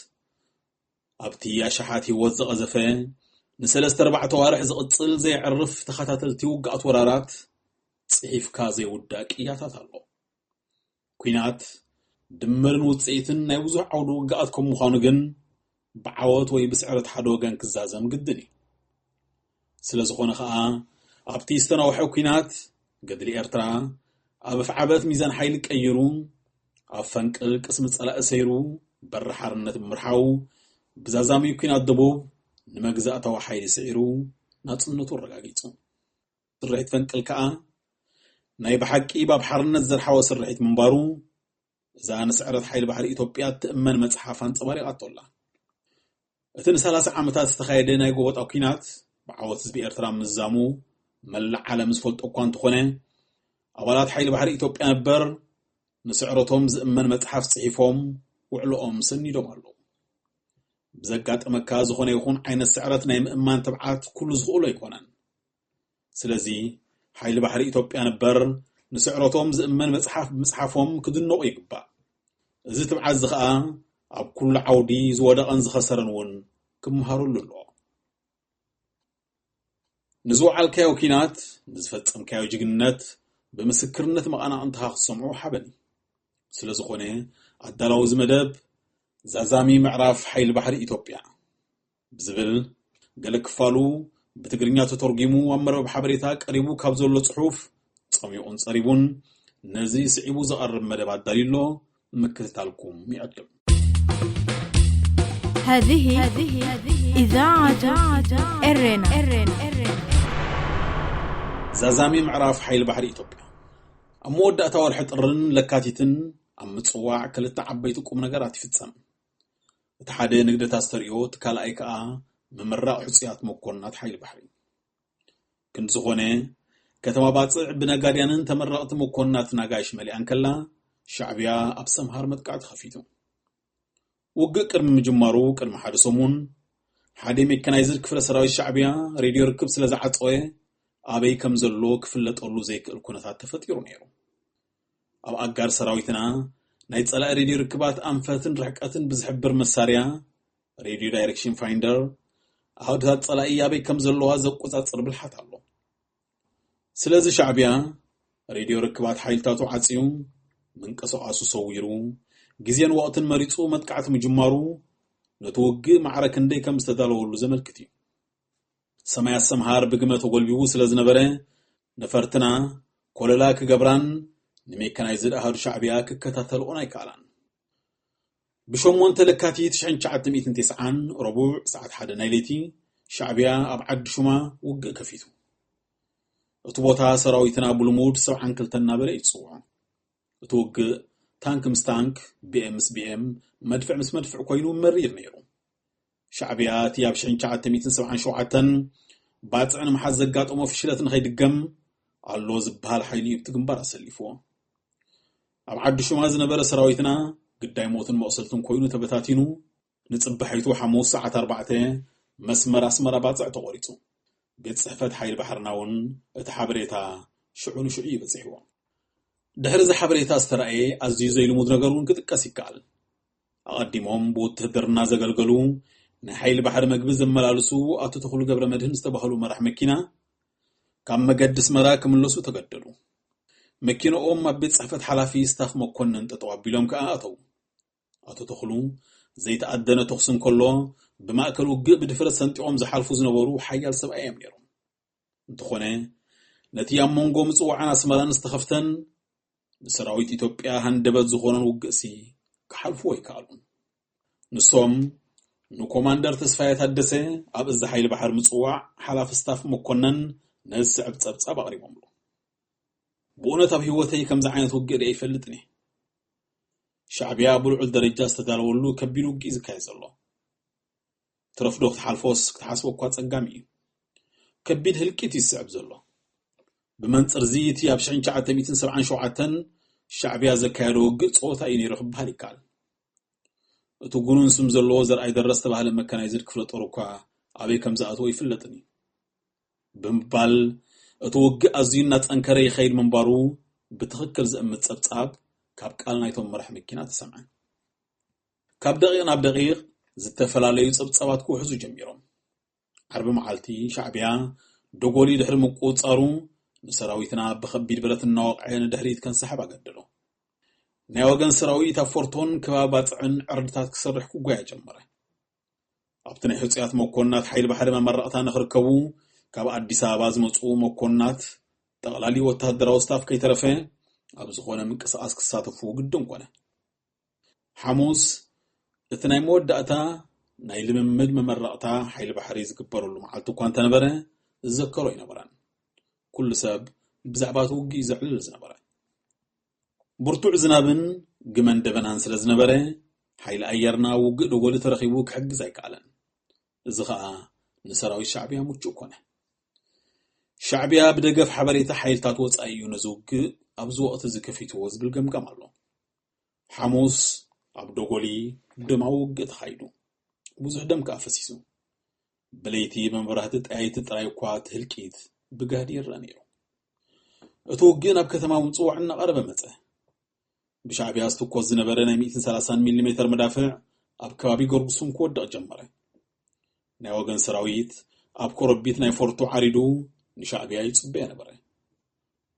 ኣብቲ ኣሸሓት ህይወት ዝቐዘፈ ን3-4 ዋርሕ ዝቕጽል ዘይዕርፍ ተኸታተልቲ ውግኣት ወራራት ጽሒፍካ ዘይውዳእ ቅያታት ኣሎ ኩናት ድምርን ውጽኢትን ናይ ብዙሕ ዓውደ ውግኣት ከም ምዃኑ ግን ብዓወት ወይ ብስዕረት ሓደ ወገን ክዛዘም ግድን እዩ ስለ ዝኾነ ከዓ ኣብቲ ዝተናውሐ ኩናት ገድሊ ኤርትራ ኣብ ፍዓበት ሚዛን ሓይሊ ቀይሩ ኣብ ፈንቅል ቅስሚ ጸላእ ሰይሩ በሪ ሓርነት ብምርሓው ብዛዛሚ ኩናት ደቡብ ንመግዛእታዊ ሓይሊ ስዒሩ ናጽነቱ ረጋጊጹ ስርሒት ፈንቅል ከዓ ናይ ብሓቂ ባብ ሓርነት ዘርሓወ ስርሒት ምንባሩ እዛ ንስዕረት ሓይሊ ባሕሪ ኢትዮጵያ ትእመን መጽሓፍ አንጸባሪቓቶላ እቲ ን30 ዓመታት ዝተኻየደ ናይ ጎቦጣዊ ኩናት ብዓወት ህዝቢ ኤርትራ ምዛሙ መላእ ዓለም ዝፈልጦ እኳ እንተኾነ ኣባላት ሓይሊ ባሕሪ ኢትዮጵያ ነበር ንስዕረቶም ዝእመን መጽሓፍ ጽሒፎም ውዕሎኦም ሰኒዶም ኣለዉ ብዘጋጠመካ ዝኾነ ይኹን ዓይነት ስዕረት ናይ ምእማን ትብዓት ኩሉ ዝኽእሉ ኣይኮነን ስለዚ ሓይሊ ባሕሪ ኢትዮጵያ ነበር ንስዕረቶም ዝእመን መጽሓፍ ብምጽሓፎም ክድነቑ ይግባእ እዚ ትብዓት እዚ ከዓ ኣብ ኩሉ ዓውዲ ዝወደቐን ዝኸሰረን እውን ክምሃረሉ ኣለዎ ንዝወዓልካዮ ኩናት ንዝፈጸምካዮ ጅግንነት ብምስክርነት መቐናቕንትኻ ክትሰምዑ ሓበኒ ስለ ዝኾነ ኣዳላዊ ዝመደብ ዛዛሚ ምዕራፍ ሓይሊ ባሕሪ ኢትዮጵያ ብዝብል ገለ ክፋሉ ብትግርኛ ተተርጊሙ ኣብ መርበብ ሓበሬታ ቀሪቡ ካብ ዘሎ ጽሑፍ ጸሚዑን ጸሪቡን ነዚ ስዒቡ ዝቐርብ መደብ ኣዳሊሎ ምክትታልኩም ይዕድም هذه إذاعة إرنا ዛዛሚ ምዕራፍ ሓይሊ ባሕሪ ኢትዮጵያ ኣብ መወዳእታ ወርሒ ጥርን ለካቲትን ኣብ ምጽዋዕ ክልተ ዓበይቲ ቁም ነገራት ይፍጸም እቲ ሓደ ንግደት ኣስተርእዮ እቲ ካልኣይ ከዓ ምምራቕ ሕጽያት መኮንናት ሓይሊ ባሕሪ ክንዲ ዝኾነ ከተማ ባጽዕ ብነጋድያንን ተመረቕቲ መኮንናት ናጋይሽ መሊኣን ከላ ሻዕብያ ኣብ ሰምሃር መጥቃዕቲ ኸፊቱ ውግእ ቅድሚ ምጅማሩ ቅድሚ ሓደ ሰሙን ሓደ ሜካናይዝድ ክፍለ ሰራዊት ሻዕብያ ሬድዮ ርክብ ስለ ዝዓጸወ ኣበይ ከም ዘሎ ክፍለጠሉ ዘይክእል ኩነታት ተፈጢሩ ነይሩ ኣብ ኣጋር ሰራዊትና ናይ ጸላእ ሬድዮ ርክባት ኣንፈትን ርሕቀትን ብዝሕብር መሳርያ ሬድዮ ዳይሬክሽን ፋይንደር ኣውድታት ጸላኢ ኣበይ ከም ዘለዋ ዘቆጻጽር ብልሓት ኣሎ ስለዚ ሻዕብያ ሬድዮ ርክባት ሓይልታቱ ዓጽዩ ምንቀሰቓሱ ሰዊሩ ጊዜን ወቕትን መሪጹ መጥቃዕቲ ምጅማሩ ነቲ ውግእ ማዕረክ እንደይ ከም ዝተዳለወሉ ዘመልክት እዩ ሰማይ ሰምሃር ብግመ ተጎልቢቡ ስለ ዝነበረ ነፈርትና ኮለላ ክገብራን ንሜካናይዝድ ኣሃዱ ሻዕብያ ክከታተልኦን ኣይከኣላን ብሸሞንተ ለካቲት 1990 ረቡዕ ሰዓት 1 ናይ ለይቲ شعبيا أب عد شما وقع كفيتو اتوبوتا سراويتنا بلمود 70 كلتنا بلا يتصوعوا اتوقع تانك مستانك بي ام مدفع مس مدفع كوينو مرير نيرو شعبيات ياب 1977 باصعن محز زقاطمو فشلت نخيدقم الله زبال حيلي بتغنبر اسليفو اب عد شما زنبر سراويتنا قداي موتن مقصلتن كوينو تبتاتينو نصبحيتو 5 ساعات 4 مسمر اسمر باصع تقوريتو بيت صحفت حيل بحرناون اتحبريتا شعون شعي بصحوا دهر ز حبريتا استرأي ازي زي لمود نغرون كتقاس يكال اقدمهم بوتدرنا زغلغلو نحيل بحر مغبز زملالسو اتو تخلو قبر مدهن استبحلو مرح مكينا كم مقدس مراك ملسو تقدلو مكينو بيت صحفت حلافي استخ مكونن تطوابيلهم كأتو اتو تخلو زي تأدنا تخصن كله بماكلو قب دفرس سنتيوم زحالفو زنبورو حيال 7 ايام نيرو انتخونه نتي امونغو مصوعنا اسمران استخفتن سراويت ኢትዮጵያ هندبت زخونن وقسي كحلفو يكالون نصوم نو كوماندر تسفاية تدسه اب از حيل بحر مصوع حلاف استاف مكونن نسعب صبصب اقريبهم له بونتا بهوتي كم زعينت وقد يفلطني شعبيا بلعل درجه استدالولو كبيرو قيز كايزلو ترفدوخ حالفوس كتحسبو اكو صقامي كبيد هلقيت يسعب زلو بمنصر زيتي اب 1977 شعبيا زكايرو قصوتا ينيرخ بحاليكال اتو غونن سم زلو زر اي درست بحال ميكانايزد كفل طروكا ابي كم زاتو يفلطني بمبال اتو وق ازينا تنكري خير منبارو بتخكل زمت صبصاب كاب قال نايتهم مرح مكينا تسمع كاب دقيق زتفلالي صبصبات كو حزو جميرهم حرب معالتي شعبيا دوغولي دحر مقوصارو سراويتنا بخبيد برت النواقعين دحريت كان سحب اقدلو نيوغن سراويت افورتون كبابات عن عردتات كسرح كو غايا جمره ابتني حصيات مكونات حيل بحر ممرقتا نخركبو كاب اديس ابا زمصو مكونات تقلالي وتهدراو ستاف كيترفه ابز خونه منقساس كساتفو قدم كونه حموس اتناي موداتا ناي لممد ممرقتا حيل بحري زكبرلو معلتو كان تنبره تذكروا ينبران كل سب بزعباتو وقي زعل زنبره برتوع زنابن قمن دبنان سلزنبره حيل ايرنا وقي دوغول ترخيبو كحق زي كالن ازخاء نسراوي الشعبية موچو كونه شعبية بدقف حبريتا حيل تاتوز ايو نزوق ابزو وقت زكفيتو وزبل قمقام الله حموس عبدوغولي دماو وقي تخايدو بوزح دم كافسيسو بليتي من برهتت ايت ترايكوات هلكيت بقادي الرانيرو اتوقينا بكتما ومصوعنا قرب مصه بشعبي استوكوز نبرنا 130 ملم مدافع اب كبابي غورغسون كودا جمره ناوغن سراويت اب كوربيت ناي فورتو عريدو نشعبي يصبي نبره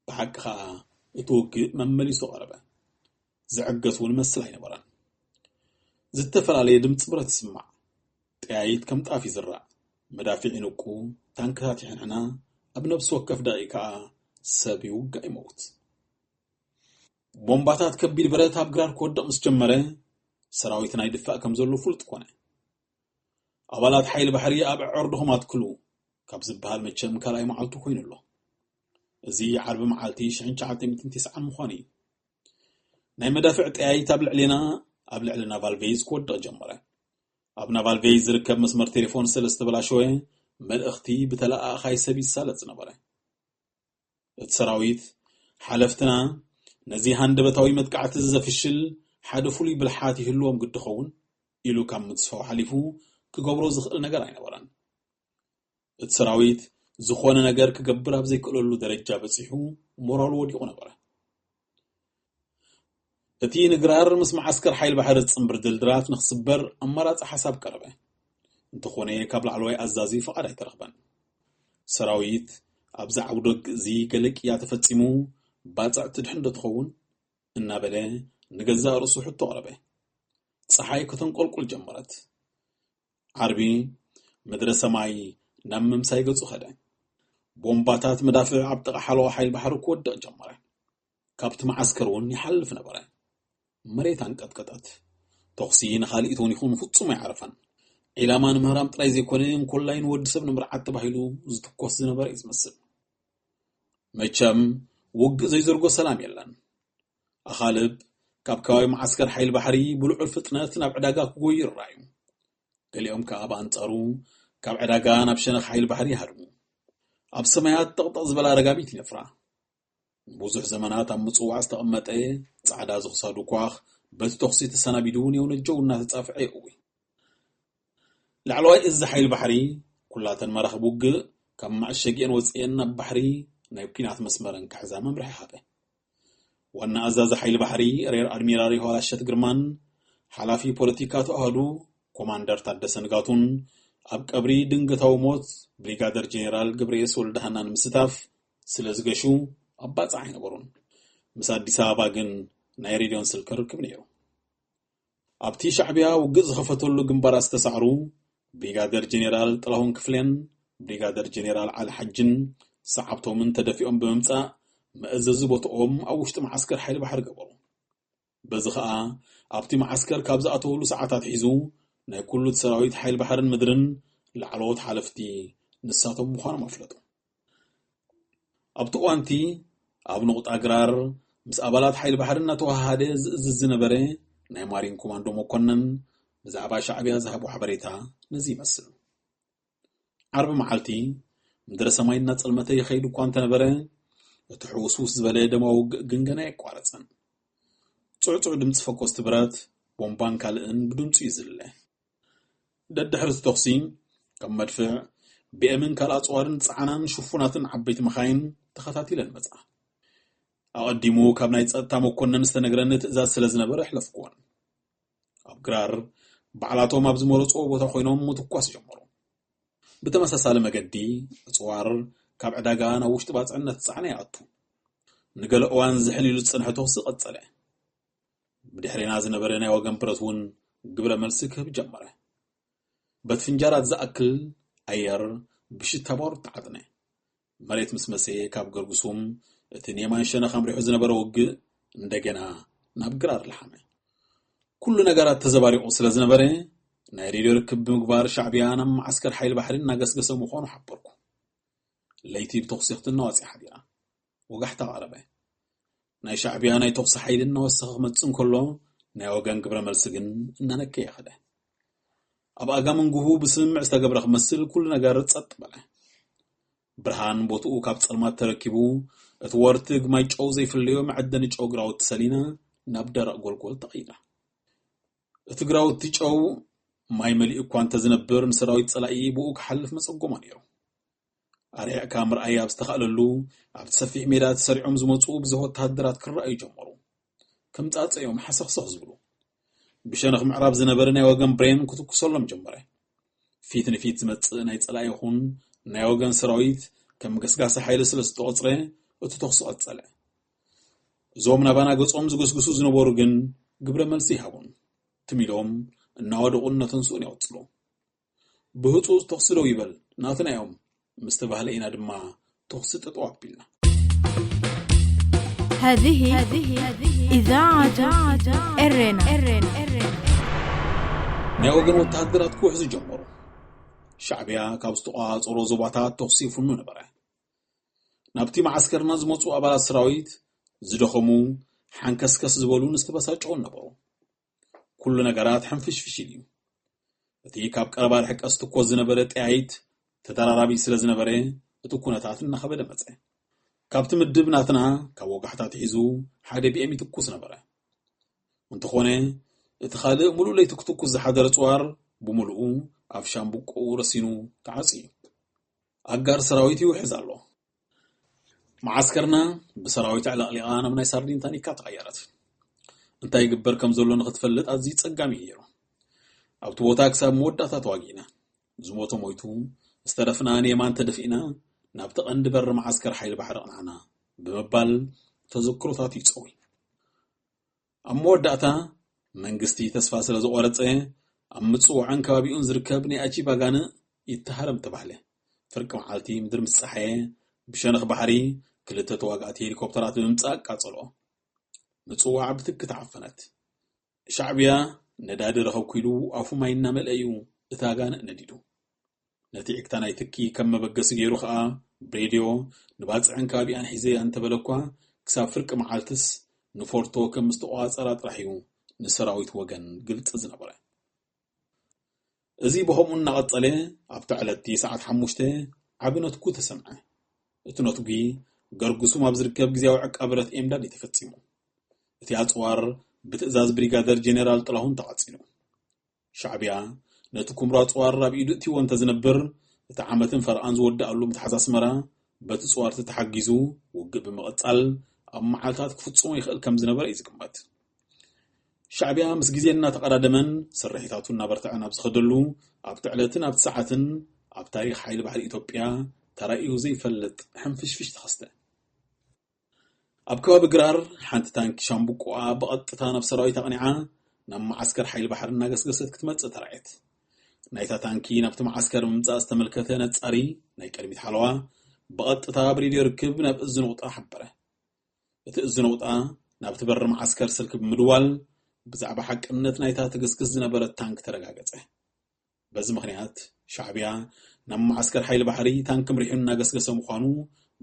بحقها اتوقي ممليسو قربه زعقتون مسلای نبران زتفرالي دمص برت تسمع تايت كم طافي زرع مدافع نقو تانكات يحنا ابنبس وقف دقيقه سبيو قاي موت بومباتات كبير برات ابغرار كودا مسجمره سراويتنا يدفع كم زلو فلط كونه ابالات حيل بحري اب عرضهم اتكلو كابز بحال مچم كلاي معلتو كوينلو ازي حرب معالتي 1909 مخاني ناي مدافع تاي تابل علينا فالفيز كودا جمره ابنا فالفيز ركب مسمر تليفون سلست بلاشوي ملأختي بتلاقى خاي سبي سالت نبره السراويت حلفتنا نزي هندبتاوي متقعت الزفشل حدفولي بالحاتي هلوم قد خون إلو كم متصفو حليفو كقبرو زخل نقر عين بران السراويت زخوانا نقر كقبرها بزي كلولو درجة بسيحو مورالو وديقو نبره اتي نقرار مسمع عسكر حيل بحر تصنبر دلدرات نخصبر امارات حساب كربه انتخوني كابل علوي أزازي فقد يترغبن سراويت أبزع عودك زي قلق ياتفتسمو باطع تدحن دتخون إنا بلا نقزا رسو حتو غربه صحاي كتنقل كل جمرت عربي مدرسة معي نمم سايقصو خدا بومباتات مدافع عبتق حلو حيل بحر كود جمره كابت معسكرون يحلف نبره مريت عن قطقطات تقسين خالقتون يخون فتصو ما يعرفن ኢላማን ምህራም ጥራይ ዘይኮነን ኮላይን ወዲ ሰብ ንምርዓት ተባሂሉ ዝተኮስ ዝነበረ ይመስል መቸም ውግእ ዘይዘርጎ ሰላም የለን ኣኻልብ ካብ ከባቢ ማዓስከር ሓይል ባሕሪ ብልዑል ፍጥነት ናብ ዕዳጋ ክጎዩ ይረኣዩ ገሊኦም ከዓ በኣንጻሩ ካብ ዕዳጋ ናብ ሸነኽ ሓይል ባሕሪ ይሃድሙ ኣብ ሰማያት ጠቕጠቕ ዝበላ ረጋቢት ይነፍራ ብዙሕ ዘመናት ኣብ ምጽዋዕ ዝተቐመጠ ጻዕዳ ዝኽሳዱ ኳኽ በቲ ተኽሲ ተሰናቢዱ የውነጀው እናተጻፍዐ ይእዊ ላዕለዋይ እዚ ሓይል ባሕሪ ኩላተን መራኽብ ውግእ ካብ ማዕሸጊአን ወፅአን ናብ ባሕሪ ናይ ኩናት መስመረን ክሕዛ መምርሒ ሃበ ዋና ኣዛዚ ሓይል ባሕሪ ሬር ኣድሚራል ይሆላሸት ግርማን ሓላፊ ፖለቲካ ተዋህዱ ኮማንደር ታደሰ ንጋቱን ኣብ ቀብሪ ድንገታዊ ሞት ብሪጋደር ጀነራል ገብረየስ ወልደሃናን ምስታፍ ስለ ዝገሹ ኣባጻዕ ኣይነበሩን ምስ ኣዲስ ኣበባ ግን ናይ ሬድዮን ስልክ ርክብ ነይሩ ኣብቲ ሻዕብያ ውግእ ዝኸፈተሉ ግንባራት ዝተሳዕሩ ብሪጋደር ጀነራል ጥላሁን ክፍሌን ብሪጋደር ጀነራል ዓሊ ሓጅን ሰዓብቶምን ተደፊኦም ብምምጻእ መእዘዚ ቦትኦም ኣብ ውሽጢ ማዓስከር ሓይል ባሕሪ ገበሩ በዚ ከዓ ኣብቲ ማዓስከር ካብ ዝኣተውሉ ሰዓታት ሒዙ ናይ ኩሉ ሰራዊት ሓይል ባሕርን ምድርን ላዕለዎት ሓለፍቲ ንሳቶም ምዃኖም ኣፍለጡ ኣብቲ እዋንቲ ኣብ ንቑጣ ግራር ምስ ኣባላት ሓይል ባሕሪ እናተዋሃደ ዝእዝዝ ዝነበረ ናይ ማሪን ኮማንዶ መኮነን ብዛዕባ ሻዕብያ ዝሃቦ ሓበሬታ ነዚ ይመስል ዓርቢ መዓልቲ ምድረ ሰማይ እናጸልመተ ይኸይድ እኳ እንተነበረ እቲ ሕውስውስ ዝበለ ደማዊ ውግእ ግን ገና ኣይቋረፀን ጽዕጽዕ ድምፂ ፈኮስቲ ብረት ቦምባን ካልእን ብድምፂ ይዝለ ደድሕሪ ተኽሲ ከም መድፍዕ ብኤምን ካልእ ኣጽዋርን ጻዕናን ሽፉናትን ዓበይቲ መኻይን ተኸታቲለን መጻ ኣቐዲሙ ካብ ናይ ጸጥታ መኮነን ዝተነግረኒ ትእዛዝ ስለ ዝነበረ ኣሕለፍክዎን ኣብ ግራር በዓላቶም ኣብ ዝመረፅዎ ቦታ ኮይኖም ምትኳስ ጀመሩ ብተመሳሳሊ መገዲ ኣጽዋር ካብ ዕዳጋ ናብ ውሽጢ ባፅዕነት ጻዕነ ይኣቱ ንገለ እዋን ዝሕሊሉ ዝጸንሐ ተኽሲ ቐጸለ ብድሕሪና ዝነበረ ናይ ወገን ብረት እውን ግብረ መልሲ ክህብ ጀመረ በቲ ፍንጃራት ዝኣክል ኣየር ብሽታ ባሩድ ተዓጥነ መሬት ምስ መሰየ ካብ ገርጉሱም እቲ ንየማን ሸነኽ ኣምሪሑ ዝነበረ ውግእ እንደገና ናብ ግራር ለሓመ ኩሉ ነገራት ተዘባሪቑ ስለ ዝነበረ ናይ ሬድዮ ርክብ ብምግባር ሻዕብያ ናብ ማዓስከር ሓይል ባሕሪ እናገስገሰ ምዃኑ ሓበርኩ ለይቲ ብተኽሲ ክትናዋፅእ ሓዲራ ወጋሕታ ቐረበ ናይ ሻዕብያ ናይ ተኽሲ ሓይል እናወሰኸ ክመፅእ እንከሎ ናይ ወገን ግብረ መልሲ ግን እናነከ ይኸደ ኣብ ኣጋመንጉሁ ብስምምዕ ዝተገብረ ክመስል ኩሉ ነገር ጸጥ በለ ብርሃን ቦትኡ ካብ ጸልማት ተረኪቡ እቲ ወርቲ ግማይ ጨው ዘይፍለዮ መዐደኒ ጨው ግራውቲ ሰሊና ናብ ደረቕ ጎልጎል ተቐይራ እቲ ግራውቲ ጨው ማይ መሊእ እኳ እንተዝነብር ንሰራዊት ጸላኢ ብኡ ክሓልፍ መጸጎማ ነይሩ ኣርያዕካ ምርኣይ ኣብ ዝተኻእለሉ ኣብ ሰፊሕ ሜዳ ተሰሪዖም ዝመፁ ብዙሕ ወታደራት ክረኣዩ ጀመሩ ከም ጻጸዮም ሓሰኽሰኽ ዝብሉ ብሸነኽ ምዕራብ ዝነበረ ናይ ወገን ብሬን ክትኩሰሎም ጀመረ ፊት ንፊት ዝመጽእ ናይ ጸላኢ ይኹን ናይ ወገን ሰራዊት ከም ገስጋሲ ሓይሊ ስለ ዝተቖፅረ እቲ ተኽሲ ቐጸለ እዞም ናባና ገጾም ዝገስግሱ ዝነበሩ ግን ግብረ መልሲ ይሃቡን ትሚሎም እናወደቑን ነተንስኡን ይቕጽሉ ብህፁፅ ተኽሲ ደው ይበል ናትና እዮም مستبهل إنا دما تخصت أطوابنا هذه إذاعة إرنا نيوغن وتهدرات كوحز جمرو شعبيا كابستقاء صورو زباتات تخصيفنو نبره نابتي معسكر نزموتو أبالا سراويت زدخمو حنكسكس زبولون استبساجعون نبرو كل نقرات حنفش فشيليو تي كاب كربار حك أستقوز نبرت أعيد ተደራራቢ ስለ ዝነበረ እቲ ኩነታት እናኸበደ መጽ ካብቲ ምድብ ናትና ካብ ወጋሕታት ሒዙ ሓደ ቢኤም ይትኩስ ነበረ እንተኾነ እቲ ካልእ ሙሉእ ለይቲ ክትኩስ ዝሓደረ ጽዋር ብምሉኡ ኣብ ሻምቡቆ ረሲኑ ተዓጽዩ ኣጋር ሰራዊት ይውሕዝ ኣሎ ማዓስከርና ብሰራዊት ዕለቕሊቓ ናብ ናይ ሳርዲን ታኒካ ተቐየረት እንታይ ይግበር ከም ዘሎ ንኽትፈልጥ ኣዝዩ ጸጋሚ ነይሩ ኣብቲ ቦታ ክሳብ መወዳእታ ተዋጊእና ዝሞቶ ሞይቱ استرفنا نيمان تدفئنا نابتق عند بر معسكر حيل بحر قنعنا بمبال تذكرتات يتصوي أمور داتا منغستي تسفاسل زوارتسه أمتصو عن كابيون زركبني أجي باغانا يتهرم تبعله فرق معالتي مدر مسحيه بشنخ بحري كلتا تواقعت هيليكوبترات بممصاق قاصلو مصو عبتك تعفنت شعبيا نداد رخو كيلو افو ماينا ملأيو እታጋን ነዲዱ ነቲ ዕክታ ናይ ትኪ ከም መበገሲ ገይሩ ከዓ ብሬድዮ ንባፅዕን ከባቢኣን ሒዘ አንተበለኳ ክሳብ ፍርቂ መዓልትስ ንፎርቶ ከም ምስተቋፀራ ጥራሕ እዩ ንሰራዊት ወገን ግልጽ ዝነበረ እዚ ብኸምኡ እናቐጸለ ኣብቲ ዕለቲ ሰዓት 5 ዓቢ ነትጉ ተሰምዐ እቲ ነትጉ ገርጉሱ ኣብ ዝርከብ ግዝያዊ ዕቃ ብረት ኤምዳድ ተፈጺሙ እቲ ኣጽዋር ብትእዛዝ ብሪጋደር ጀነራል ጥላሁን ተቐጺሉ ሻዕብያ ነቲ ኩምራ ኣጽዋር ኣብ ኢዱ እትይዎ እንተዝነብር እቲ ዓመትን ፈርኣን ዝወድኣሉ ምትሓዝ ኣስመራ በቲ ጽዋርቲ ተሓጊዙ ውግእ ብምቕጻል ኣብ መዓልታት ክፍጽሞ ይኽእል ከም ዝነበረ እዩ ዝግመት ሻዕብያ ምስ ግዜ እናተቐዳደመን ስርሒታቱ እናበርትዐ ናብ ዝኸደሉ ኣብቲ ዕለትን ኣብቲ ሰዓትን ኣብ ታሪክ ሓይሊ ባሕሪ ኢትዮጵያ ተራእዩ ዘይፈልጥ ሕንፍሽፍሽ ተኸስተ ኣብ ከባቢ ግራር ሓንቲ ታንኪ ሻምቡቆኣ ብቐጥታ ናብ ሰራዊት ኣቕኒዓ ናብ ማዓስከር ሓይሊ ባሕሪ እናገስገሰት ክትመጽእ ተራእየት ናይታ ታንኪ ናብቲ ማዓስከር ምምጻእ ዝተመልከተ ነጻሪ ናይ ቀድሚት ሓለዋ ብቐጥታ ብሬድዮ ርክብ ናብ እዝ ነውጣ ሓበረ እቲ እዝ ነውጣ ናብቲ በሪ ማዓስከር ስልክ ብምድዋል ብዛዕባ ሓቅነት ናይታ ትግስግስ ዝነበረት ታንክ ተረጋገጸ በዚ ምኽንያት ሻዕብያ ናብ ማዓስከር ሓይሊ ባሕሪ ታንክ ምሪሑን እናገስገሰ ምዃኑ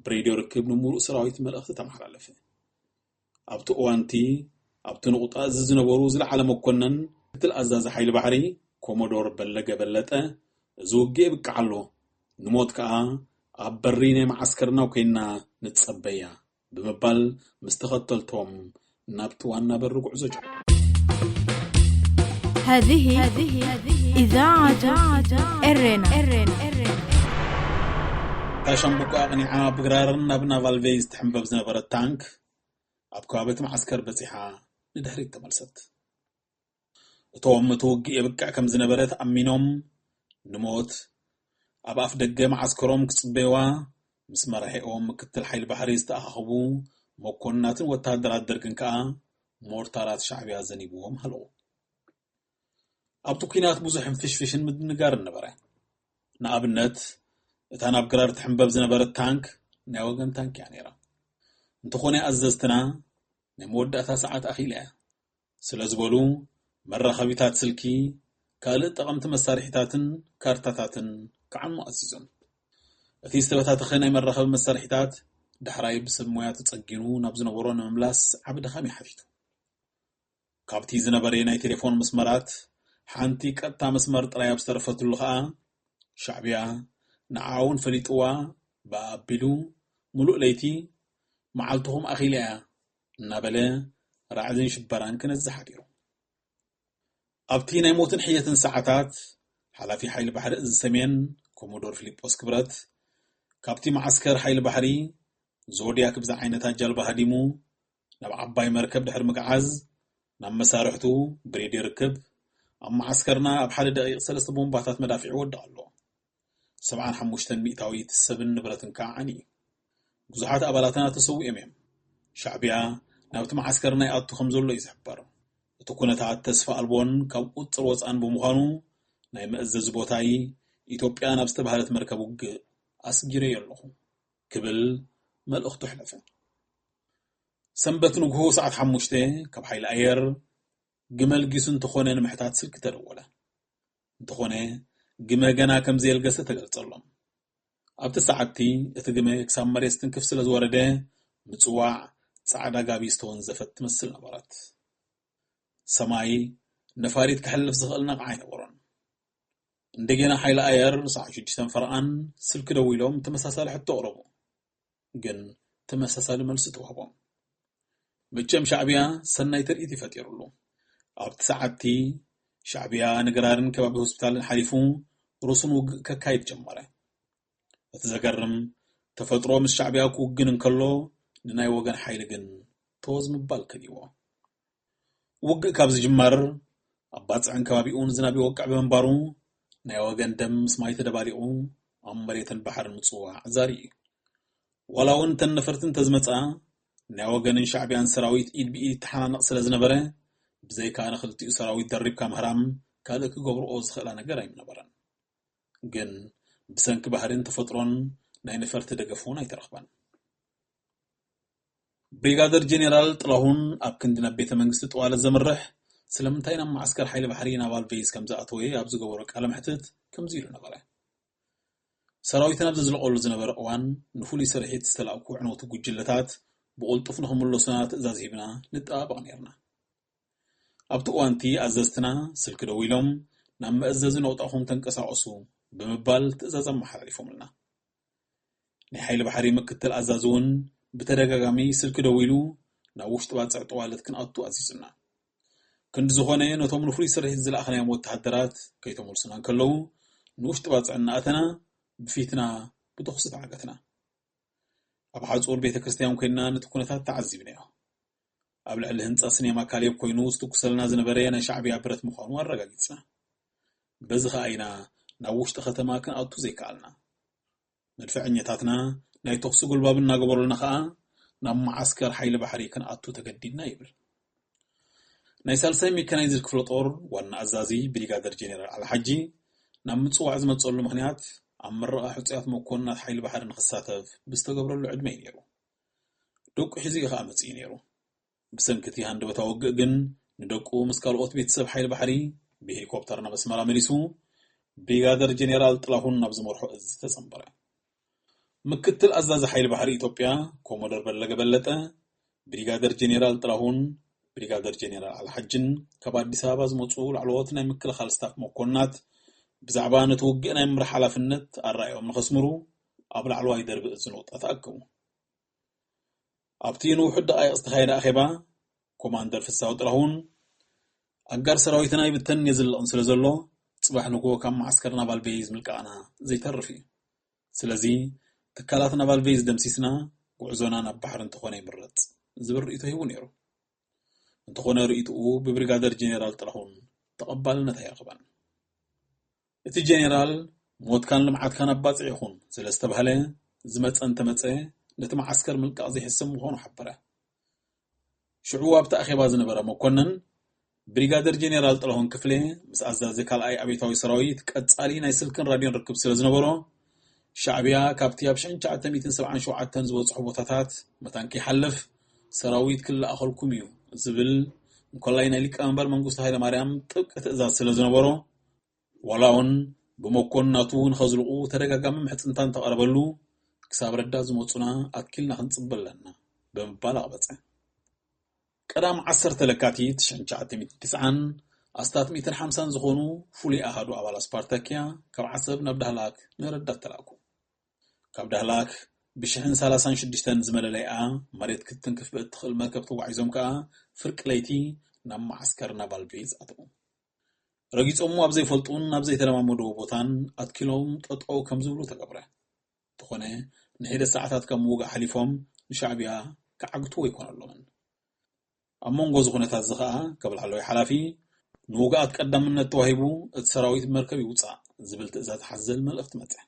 ብሬድዮ ርክብ ንሙሉእ ሰራዊት መልእኽቲ ተመሓላለፈ ኣብቲ እዋንቲ ኣብቲ ነቁጣ እዚ ዝነበሩ ዝለዓለ መኮነን ምክትል ኣዛዚ ሓይሊ ባሕሪ ኮሞዶር በለገ በለጠ እዚ ውግእ ይብቃዕ ኣሎ ንሞት ከዓ ኣብ በሪ ናይ ማዓስከርና ኮይና ንጸበያ ብምባል ምስ ተኸተልቶም ናብቲ ዋና በሪ ጉዕዞ ጀመሩ هذه إذاعة إرنا ታሻምቡቆ ኣቕኒዓ ብግራርን ናብ ናቫል ቬይዝ ትሕንበብ ዝነበረት ታንክ ኣብ ከባቢ ማዓስከር በፂሓ ንድሕሪት ተመልሰት እቶም እቲ ውግእ የብቃዕ ከም ዝነበረ ተኣሚኖም ንሞት ኣብ ኣፍ ደገ ማዓስከሮም ክጽበይዋ ምስ መራሒኦም ምክትል ሓይሊ ባሕሪ ዝተኣኻኽቡ መኮንናትን ወታደራት ደርግን ከዓ ሞርታራት ሻዕብያ ዘኒብዎም ሃለዉ ኣብቲ ኩናት ብዙሕ ፍሽፍሽን ምድንጋርን ነበረ ንኣብነት እታ ናብ ግራር ትሕንበብ ዝነበረት ታንክ ናይ ወገን ታንክ እያ ነይራ እንተኾነ ኣዘዝትና ናይ መወዳእታ ሰዓት ኣኺላ እያ ስለ ዝበሉ መራኸቢታት ስልኪ ካልእ ጠቐምቲ መሳርሒታትን ካርታታትን ከዓኑ ኣዚዞም እቲ ዝተበታተኸ ናይ መራኸቢ መሳርሒታት ዳሕራይ ብሰብ ሞያ ተጸጊኑ ናብ ዝነበሮ ንምምላስ ዓብ ድኻም ይሓቲቱ ካብቲ ዝነበረ ናይ ቴሌፎን መስመራት ሓንቲ ቀጥታ መስመር ጥራይ ኣብ ዝተረፈትሉ ከዓ ሻዕብያ ንዓውን ፈሊጥዋ ብኣቢሉ ሙሉእ ለይቲ መዓልትኹም ኣኺላ እያ እናበለ ራዕድን ሽበራን ክነዝሕ ሓዲሩ ኣብቲ ናይ ሞትን ሕየትን ሰዓታት ሓላፊ ሓይሊ ባሕሪ እዚ ሰሜን ኮሞዶር ፊሊጶስ ክብረት ካብቲ ማዓስከር ሓይሊ ባሕሪ ዞድያክ ብዛ ዓይነታት ጃልባ ሃዲሙ ናብ ዓባይ መርከብ ድሕሪ ምክዓዝ ናብ መሳርሕቱ ብሬድዮ ርክብ ኣብ ማዓስከርና ኣብ ሓደ ደቂቕ 3 ቦምባታት መዳፊዕ ወድቕ ኣሎ 75 ሚእታዊት ሰብን ንብረትን ከዓ ዓኒ ብዙሓት ኣባላትና ተሰዊኦም እዮም ሻዕብያ ናብቲ ማዓስከርና ይኣቱ ከም ዘሎ እዩ ዝሕበር እቲ ኩነታት ተስፋ ኣልቦን ካብ ቁፅር ወፃን ብምዃኑ ናይ መእዘዚ ቦታይ ኢትዮጵያ ናብ ዝተባህለት መርከብ ውግእ ኣስጊረ ኣለኹ ክብል መልእኽቱ ሕለፈ ሰንበት ንግሆ ሰዓት 5 ካብ ሓይሊ ኣየር ግመል ጊሱ እንተኾነ ንምሕታት ስልክ ተደወለ እንተኾነ ግመ ገና ከም ዘየልገሰ ተገልጸሎም ኣብቲ ሰዓቲ እቲ ግመ ክሳብ መሬት ትንክፍ ስለ ዝወረደ ምጽዋዕ ጻዕዳ ጋቢ ዝተወንዘፈት ትመስል ነበረት ሰማይ ነፋሪት ክሕልፍ ዝኽእል ነቕዓ ኣይነበሮን እንደገና ሓይሊ ኣየር ሰዓት 6 ፈርኣን ስልክ ደዊሎም ተመሳሳሊ ሕቶ ኣቕረቡ ግን ተመሳሳሊ መልሲ ተዋህቦም መቸም ሻዕብያ ሰናይ ትርኢት ይፈጢሩሉ ኣብቲ ሰዓቲ ሻዕብያ ንግራርን ከባቢ ሆስፒታልን ሓሊፉ ሩስን ውግእ ከካይድ ጀመረ እቲ ዘገርም ተፈጥሮ ምስ ሻዕብያ ክውግን እንከሎ ንናይ ወገን ሓይሊ ግን ተወዝ ምባል ከዲዎ ውግእ ካብ ዝጅመር ኣብ ባፅዕን ከባቢኡን ዝናብ ይወቅዕ ብምንባሩ ናይ ወገን ደም ምስ ማይ ተደባሊቑ ኣብ መሬትን ባሕርን ምጽዋዕ ዛሪ እዩ ዋላ እውን ተነፈርትን ተዝመጻ ናይ ወገንን ሻዕብያን ሰራዊት ኢድ ብኢድ ተሓናንቕ ስለ ዝነበረ ብዘይካ ንኽልቲኡ ሰራዊት ደሪብካ ምህራም ካልእ ክገብርኦ ዝኽእላ ነገር ኣይነበረን ግን ብሰንኪ ባህርን ተፈጥሮን ናይ ነፈርቲ ደገፍ እውን ኣይተረኽበን ብሪጋደር ጀነራል ጥላሁን ኣብ ክንዲ ናብ ቤተ መንግስቲ ጠዋለ ዘምርሕ ስለምንታይና ማዕስከር ሓይሊ ባሕሪ ናባል ቤዝ ከም ዝኣተወ ኣብ ዝገበሮ ቃለ መሕትት ከምዚ ኢሉ ነበረ ሰራዊትና ኣብ ዝለቀሉ ዝነበረ እዋን ንፍሉይ ስርሒት ዝተላእኩ ዕኖቱ ጉጅለታት ብቁልጡፍ ንኽምለሱና ትእዛዝ ሂብና ንጠባበቕ ነርና ኣብቲ እዋንቲ ኣዘዝትና ስልኪ ደው ኢሎም ናብ መእዘዚ ነውጣኹም ተንቀሳቀሱ ብምባል ትእዛዝ ኣመሓላሊፎምልና ናይ ሓይሊ ባሕሪ ምክትል ኣዛዚ እውን ብተደጋጋሚ ስልኪ ደው ኢሉ ናብ ውሽጢ ባፅዕ ጠዋለት ክንኣቱ ኣዚዙና ክንዲ ዝኾነ ነቶም ንፍሉይ ስርሒት ዝለኣኽናዮም ወተሃደራት ከይተመልሱና እንከለዉ ንውሽጢ ባፅዕ እናኣተና ብፊትና ብተኹሲ ተዓገትና ኣብ ሓፁር ቤተ ክርስቲያን ኮይንና ነቲ ኩነታት ተዓዚብና ኢና ኣብ ልዕሊ ህንፃ ሲኔማ ካሌብ ኮይኑ ዝተኩሰልና ዝነበረ ናይ ሻዕብያ ብረት ምዃኑ ኣረጋጊፅና በዚ ከዓ ኢና ናብ ውሽጢ ከተማ ክንኣቱ ዘይከኣልና መድፈዐኛታትና ናይ ተኹሲ ጉልባብ እናገበሩልና ከዓ ናብ ማዓስከር ሓይሊ ባሕሪ ክንኣቱ ተገዲድና ይብል ናይ ሳልሳይ ሜካናይዝድ ክፍለ ጦር ዋና ኣዛዚ ብሪጋደር ጀነራል አልሓጂ ናብ ምጽዋዕ ዝመጸሉ ምኽንያት ኣብ ምረቓ ሕጽያት መኮንናት ሓይሊ ባሕሪ ንኽሳተፍ ብዝተገብረሉ ዕድመ እዩ ነይሩ ደቁ ሒዙ ከዓ መጽኢ ነይሩ ብሰንኪቲ ሃንደበታዊ ውግእ ግን ንደቁ ምስ ካልኦት ቤተሰብ ሓይሊ ባሕሪ ብሄሊኮፕተር ናብ ኣስመራ መሊሱ ብሪጋደር ጀነራል ጥላሁን ናብ ዝመርሖ እዚ ተጸንበረ ምክትል ኣዛዚ ሓይሊ ባሕሪ ኢትዮጵያ ኮሞዶር በለገ በለጠ ብሪጋደር ጀነራል ጥላሁን ብሪጋደር ጀነራል አልሓጅን ካብ ኣዲስ ኣበባ ዝመጹ ላዕለዎት ናይ ምክልኻል ስታፍ መኮንናት ብዛዕባ ነቲ ውግእ ናይ ምምራሕ ሓላፍነት ኣረኣዮም ንኸስምሩ ኣብ ላዕለዋይ ደርቢ እዚ ነውጣ ተኣከቡ ኣብቲ ንውሕድ ደቃይቕ ዝተኻየደ ኣኼባ ኮማንደር ፍሳው ጥላሁን ኣጋር ሰራዊትና ይብተን የዝልቕን ስለ ዘሎ ጽባሕ ንጎ ካብ ማዓስከር ናባል ቤዝ ምልቃዕና ዘይተርፍ እዩ ስለዚ ትካላት ናባል ቤዝ ደምሲስና ጉዕዞና ናብ ባሕሪ እንተኾነ ይምረጽ ዝብል ርእይቶ ሂቡ ነይሩ እንተኾነ ርእይትኡ ብብሪጋደር ጀነራል ጥላሁን ተቐባልነት ኣይረኽበን እቲ ጀነራል ሞትካን ልምዓትካን ኣባፅዕ ይኹን ስለ ዝተባህለ ዝመፀ እንተመፀ ነቲ ማዓስከር ምልቃቕ ዘይሕሰብ ምዃኑ ሓበረ ሽዑ ኣብቲ ኣኼባ ዝነበረ መኮንን ብሪጋደር ጀነራል ጥላሁን ክፍሌ ምስ ኣዛዚ ካልኣይ ኣቤታዊ ሰራዊት ቀጻሊ ናይ ስልክን ራድዮን ርክብ ስለ ዝነበሮ ሻዕብያ ካብቲ ኣብ 1977 ዝበፅሑ ቦታታት መታንኪ ይሓልፍ ሰራዊት ክለኣኸልኩም እዩ ዝብል እንኮላይ ናይ ሊቀመንበር መንግስቱ ሃይለማርያም ጥብቂ ትእዛዝ ስለ ዝነበሮ ወላውን ብመኮንናቱ ንኸዝልቑ ተደጋጋሚ ምሕፅንታን ተቐረበሉ ክሳብ ረዳት ዝመፁና ኣትኪልና ክንፅበለና ብምባል ኣቕበፀ ቀዳም 10 ለካቲት 1990 ኣስታት 150 ዝኾኑ ፍሉይ ኣሃዱ ኣባላት ስፓርታኪያ ካብ ዓሰብ ናብ ዳህላክ ንረዳት ተላኩ ካብ ዳህላክ ብ1036 ዝመለለይኣ መሬት ክትንክፍ ብእትኽእል መርከብ ተጓዒዞም ከዓ ፍርቂ ለይቲ ናብ ማዓስከር ናባል ቤዝ ኣተዉ ረጊጾሙ ኣብ ዘይፈልጡን ኣብ ዘይተለማመዱ ቦታን ኣትኪሎም ጠጠው ከም ዝብሉ ተገብረ ተኾነ ንሒደ ሰዓታት ካብ ምውጋእ ሓሊፎም ንሻዕብያ ክዓግትዎ ይኮነሎምን ኣብ መንጎ ዝኹነታት እዚ ከዓ ካብ ላዕለዋይ ሓላፊ ንውጋኣት ቀዳምነት ተዋሂቡ እቲ ሰራዊት መርከብ ይውፃእ ዝብል ትእዛዝ ሓዘል መልእኽቲ መፅአ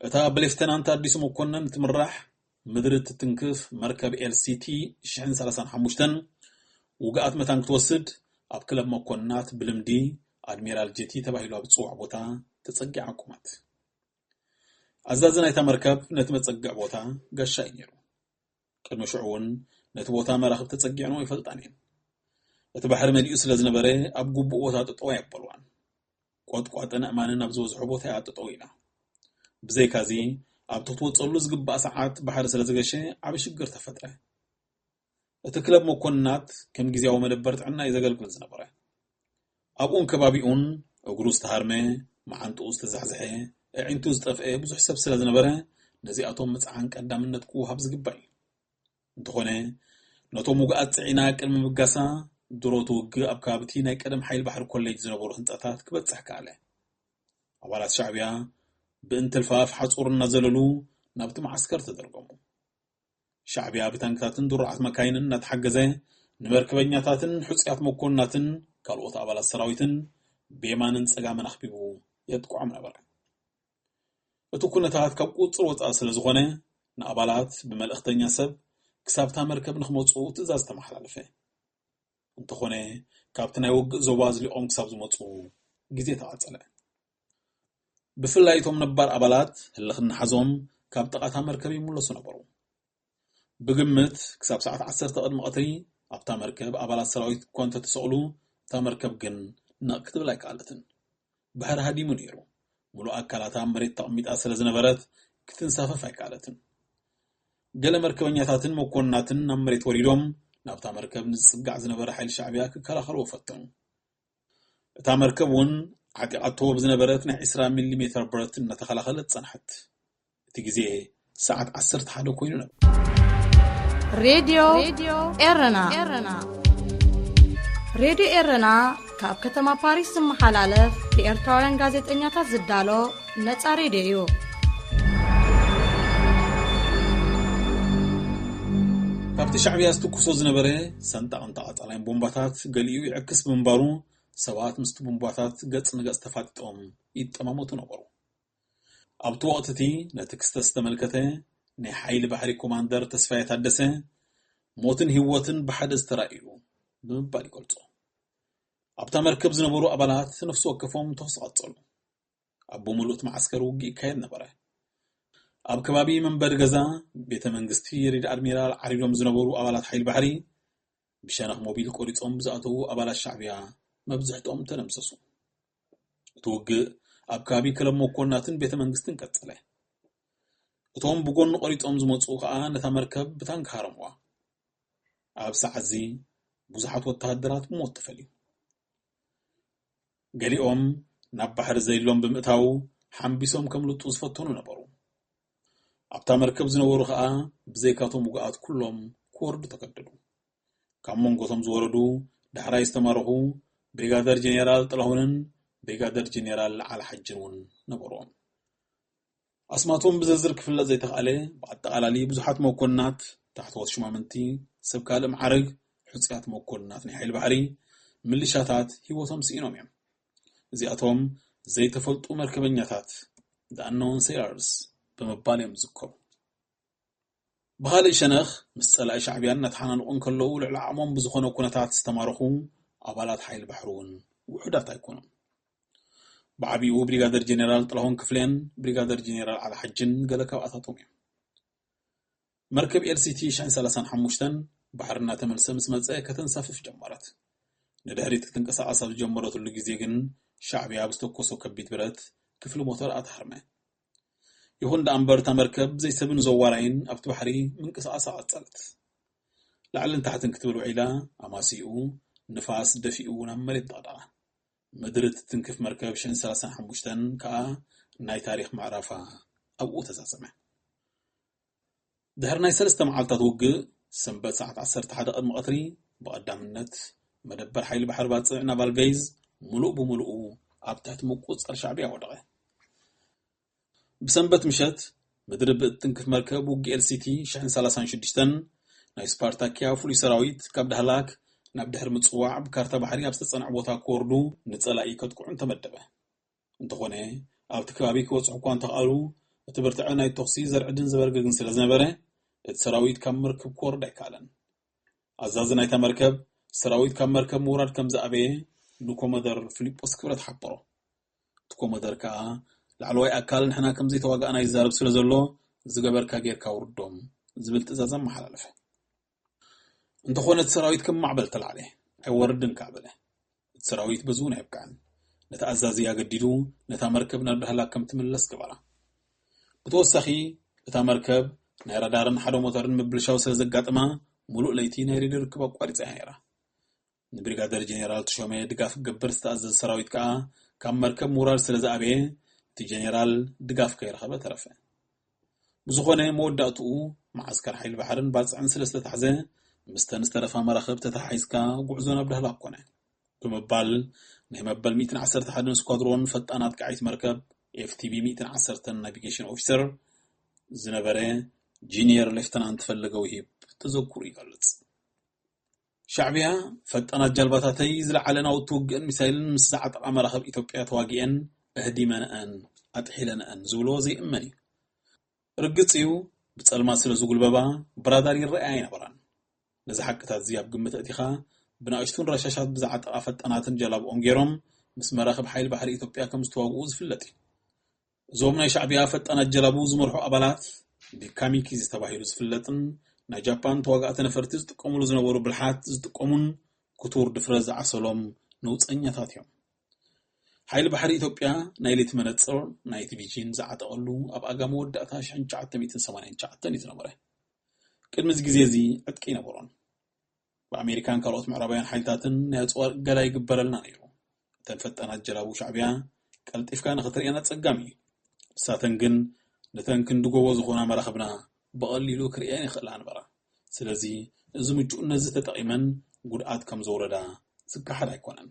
እታ ብሌፍተናንት ኣዲሱ መኮንን ትምራሕ ምድሪ ትትንክፍ መርከብ ኤልሲቲ 1035 ውጋኣት መታን ክትወስድ ኣብ ክለብ መኮንናት ብልምዲ ኣድሚራል ጀቲ ተባሂሉ ኣብ ዝፅዋዕ ቦታ ተጸጊዓ ቁመት ኣዛዚ ናይታ መርከብ ነቲ መጸጊዕ ቦታ ጋሻ እዩ ነይሩ ቅድሚ ሽዑ እውን ነቲ ቦታ መራኽብ ተጸጊዕኖ ይፈልጣን እየን እቲ ባሕሪ መሊኡ ስለ ዝነበረ ኣብ ጉቡእ ቦታ ጠጠው ኣይበልዋን ቆጥቋጥን ኣእማንን ኣብ ዝበዝሖ ቦታ ይኣጠጠው ኢና ብዘይካዚ ኣብ ትወፀሉ ዝግባእ ሰዓት ባሕሪ ስለ ዝገሸ ዓብ ሽግር ተፈጥረ እቲ ክለብ መኮንናት ከም ጊዜያዊ መደበር ጥዕና እዩ ዘገልግል ዝነበረ ኣብኡን ከባቢኡን እግሩ ዝተሃርመ መዓንጥኡ ዝተዛሕዘሐ ኣዒንቱ ዝጠፍአ ብዙሕ ሰብ ስለ ዝነበረ ነዚኣቶም መፅዓን ቀዳምነት ክወሃብ ዝግባእ እዩ እንተኾነ ነቶም ውግኣት ፅዒና ቅድሚ ምጋሳ ድሮቱ ውግእ ኣብ ከባቢቲ ናይ ቀደም ሓይሊ ባሕሪ ኮሌጅ ዝነበሩ ህንፃታት ክበፅሕ ከኣለ ኣባላት ሻዕብያ ብእንትልፋፍ ሓፁር እናዘለሉ ናብቲ ማዓስከር ተደርጎሙ ሻዕብያ ብታንክታትን ድሩዓት መካይንን እናተሓገዘ ንመርከበኛታትን ሕፅያት መኮንናትን ካልኦት ኣባላት ሰራዊትን ብየማንን ፀጋምን ኣኽቢቡ የጥቅዖም ነበረ እቲ ኩነታት ካብ ቁፅር ወፃኢ ስለ ዝኾነ ንኣባላት ብመልእኽተኛ ሰብ ክሳብታ መርከብ ንኽመፁ ትእዛዝ ተመሓላለፈ እንተኾነ ካብቲ ናይ ውግእ ዞባ ዝሊኦም ክሳብ ዝመፁ ግዜ ተቓፀለ ብፍላይ እቶም ነባር ኣባላት ህልኽናሓዞም ካብ ጥቓታ መርከብ ይምለሱ ነበሩ ብግምት ክሳብ ሰዓት 10 ቅድሚ ቀትሪ ኣብታ መርከብ ኣባላት ሰራዊት ኮንተ ተሰቕሉ እታ መርከብ ግን ነቕ ክትብል ኣይከኣለትን ባሕሪ ሃዲሙ ነይሩ ሙሉእ ኣካላታ መሬት ተቐሚጣ ስለ ዝነበረት ክትንሳፈፍ ኣይከኣለትን ገለ መርከበኛታትን መኮንናትን ናብ መሬት ወሪዶም ናብታ መርከብ ንዝፅጋዕ ዝነበረ ሓይሊ ሻዕብያ ክከላኸልዎ ፈተኑ እታ መርከብ እውን ዓጢቓቶ ብዝነበረት ናይ 20 ሚሊ ሜትር ብረት እናተኸላኸለት ፀንሐት እቲ ግዜ ሰዓት 11 ኮይኑ ነበር ሬድዮ ኤረና ሬድዮ ኤረና ካብ ከተማ ፓሪስ ዝመሓላለፍ ብኤርትራውያን ጋዜጠኛታት ዝዳሎ ነፃ ሬድዮ እዩ ካብቲ ሻዕብያ ዝትኩሶ ዝነበረ ሰንጣቕን ተቐጻላይን ቦምባታት ገሊኡ ይዕክስ ብምንባሩ ሰባት ምስቲ ቦምባታት ገጽ ንገጽ ተፋጢጦም ይጠማመቱ ነበሩ ኣብቲ ወቕቲ እቲ ነቲ ክስተት ዝተመልከተ ናይ ሓይሊ ባሕሪ ኮማንደር ተስፋይ ታደሰ ሞትን ህይወትን ብሓደ ዝተራእዩ ብምባል ይገልጾ ኣብታ መርከብ ዝነበሩ ኣባላት ነፍሲ ወከፎም ተኹስ ቀጸሉ ኣብ ሙሉእ ማዓስከር ውግእ ይካየድ ነበረ ኣብ ከባቢ መንበሪ ገዛ ቤተ መንግስቲ ሪድ ኣድሚራል ዓሪዶም ዝነበሩ ኣባላት ሓይሊ ባሕሪ ብሸነኽ ሞቢል ቆሪጾም ዝኣተዉ ኣባላት ሻዕብያ መብዝሕቶም ተደምሰሱ እቲ ውግእ ኣብ ከባቢ ክለብ መኮንናትን ቤተ መንግስትን ቀጸለ እቶም ብጎኒ ቆሪጾም ዝመጹ ከዓ ነታ መርከብ ብታንክ ሃረምዋ ኣብ ሰዓት ብዙሓት ወተሃደራት ብሞት ተፈልዩ ገሊኦም ናብ ባሕሪ ዘይሎም ብምእታው ሓምቢሶም ከምልጡ ዝፈተኑ ነበሩ ኣብታ መርከብ ዝነበሩ ከዓ ብዘይካቶም ውግኣት ኩሎም ክወርዱ ተገደዱ ካብ መንጎቶም ዝወረዱ ዳሕራይ ዝተማረኹ ብሪጋደር ጀነራል ጥላሁንን ብሪጋደር ጀነራል ዓላ ሓጅን እውን ነበሮም ኣስማቶም ብዝርዝር ክፍለጥ ዘይተኻእለ ብኣጠቓላሊ ብዙሓት መኮንናት ታሕተዎት ሽማምንቲ ሰብ ካልእ ማዕረግ ሕፁያት መኮንናት ናይ ሓይሊ ባሕሪ ምልሻታት ሂወቶም ስኢኖም እዮም እዚኣቶም ዘይተፈልጡ መርከበኛታት the unknown sailors ብምባል እዮም ዝዝከሩ ብኻልእ ሸነኽ ምስ ፀላኢ ሻዕብያን እናተሓናንቑን ከለዉ ልዕሊ ዓቕሞም ብዝኾነ ኩነታት ዝተማረኹ ኣባላት ሓይሊ ባሕሪ እውን ውሑዳት ኣይኮኑም ብዓቢኡ ብሪጋደር ጀነራል ጥላሁን ክፍሌን ብሪጋደር ጀነራል ዓላ ሓጅን ገለ ካብኣታቶም እዮም መርከብ ኤልሲቲ 35 ባሕሪ እናተመልሰ ምስ መፀ ከተንሳፍፍ ጀመረት ንድሕሪት ክትንቀሳቐስ ኣብ ዝጀመረትሉ ግዜ ግን ሻዕብያ ብዝተኮሶ ከቢድ ብረት ክፍሊ ሞተር ኣትሃርመ ይኹን ዳ እምበር እታ መርከብ ዘይሰብን ዘዋራይን ኣብቲ ባሕሪ ምንቅስቓሳ ቀጸለት ላዕልን ታሕትን ክትብል ውዒላ ኣማሲኡ ንፋስ ደፊኡ ናብ መሬት ጠቕደቐ ምድሪ ትትንክፍ መርከብ 35 ከዓ ናይ ታሪክ ምዕራፋ ኣብኡ ተዛዘመ ድሕሪ ናይ 3 መዓልታት ውግእ ሰንበት ሰዓት 11 ቅድሚ ቀትሪ ብቐዳምነት መደበር ሓይሊ ባሕሪ ባፅዕ ናቫል ቤዝ ሙሉእ ብምሉኡ ኣብ ትሕቲ ምቁፅፃር ሻዕብያ ወደቐ بسنبت مشت مدرب التنكف مركب وجي LCT 36 ናይ ስፓርታኪያ ፍሉይ ሰራዊት ካብ ዳህላክ ናብ ድሕሪ ምጽዋዕ ብካርታ ባሕሪ ኣብ ዝተጸንዐ ቦታ ኮርዱ ንጸላኢ ከጥቅዑን ተመደበ እንተኾነ ኣብቲ ከባቢ ክወጽሑ እኳ እንተኽኣሉ እቲ ብርትዐ ናይ ተኽሲ ዘርዕድን ዝበርገግን ስለ ዝነበረ እቲ ሰራዊት ካብ መርከብ ክወርድ ኣይከኣለን ኣዛዚ ናይታ መርከብ ሰራዊት ካብ መርከብ ምውራድ ከም ዝኣበየ ንኮሞደር ፊሊጶስ ክብረት ሓበሮ እቲ ኮሞደር ከዓ ላዕለዋይ ኣካል ንሕና ከም ዘይተዋጋእና ይዛረብ ስለ ዘሎ ዝገበርካ ጌርካ ውርዶም ዝብል ትእዛዝ መሓላለፈ እንተኾነ እቲ ሰራዊት ከም ማዕበል ተላዕለ ኣይወርድን ካበለ እቲ ሰራዊት ብዙውን ኣይብቃዕን ነቲ ኣዛዚ ያገዲዱ ነታ መርከብ ናብ ዳህላክ ከም ትምለስ ገበራ ብተወሳኺ እታ መርከብ ናይ ራዳርን ሓደ ሞተርን ምብልሻው ስለ ዘጋጥማ ሙሉእ ለይቲ ናይ ሬድዮ ርክብ ኣቋሪፃ ነይራ ንብሪጋደር ጀነራል ተሾመ ድጋፍ ክገብር ዝተኣዘዘ ሰራዊት ከዓ ካብ መርከብ ምውራድ ስለ ዝኣበየ እቲ ጀነራል ድጋፍ ከይረኸበ ተረፈ ብዝኾነ መወዳእትኡ ማዓስከር ሓይሊ ባሕርን ባፅዕን ስለ ዝተታሕዘ مستن استرفا مراخب تتحيزكا قعزونا بدهلا كونه بمبال نهمبال 111 سكوادرون فتانات كعيت مركب FTB 110 نافيجيشن اوفيسر زنبره جينير ليفتنانت فلقو يهيب تذكر يقلص شعبيا فتانات جلباتاتي زلعلنا وتوقن مثالا مساعد مراخب اثيوبيا تواقيا اهديمنا اتحيلنا زولو زي امني رقصيو بتصلما سلا زغل بابا برادر يرأي نبران نزا حقታት ዝያብ ግምት እቲኻ ብናእሽቱን ረሻሻት ብዛዕት ኣፈጣናትን ጀላብኦም ገይሮም ምስ መራኸብ ሓይል ባሕሪ ኢትዮጵያ ከም ዝተዋግኡ ዝፍለጥ እዞም ናይ ሻዕብያ ፈጣናት ጀላቡ ዝመርሑ ኣባላት ቢካሚኪ ዝተባሂሉ ዝፍለጥን ናይ ጃፓን ተዋጋእቲ ነፈርቲ ዝጥቀሙሉ ዝነበሩ ብልሓት ዝጥቀሙን ክቱር ድፍረት ዝዓሰሎም ነውፀኛታት እዮም ሓይሊ ባሕሪ ኢትዮጵያ ናይ ሌት መነጽር ናይ ቴሌቪዥን ዝዓጠቐሉ ኣብ ኣጋመ ወዳእታ 1989 እዩ ዝነበረ ቅድሚ እዚ ግዜ እዚ ዕጥቂ ነበሮን በኣሜሪካን ካልኦት ምዕራባውያን ሓይልታትን ናይ ኣጽዋር ገላይ ይግበረልና ነይሩ እተን ፈጣናት ጀላቡ ሻዕብያ ቀልጢፍካ ንኽትሪአና ጸጋሚ እሳተን ግን ነተን ክንድጎቦ ዝኾና መራኽብና በቐሊሉ ክሪአን ይኽእላ ነበራ ስለዚ እዚ ምቹእነት ተጠቒመን ጉድኣት ከም ዘውረዳ ዝከሓድ ኣይኮነን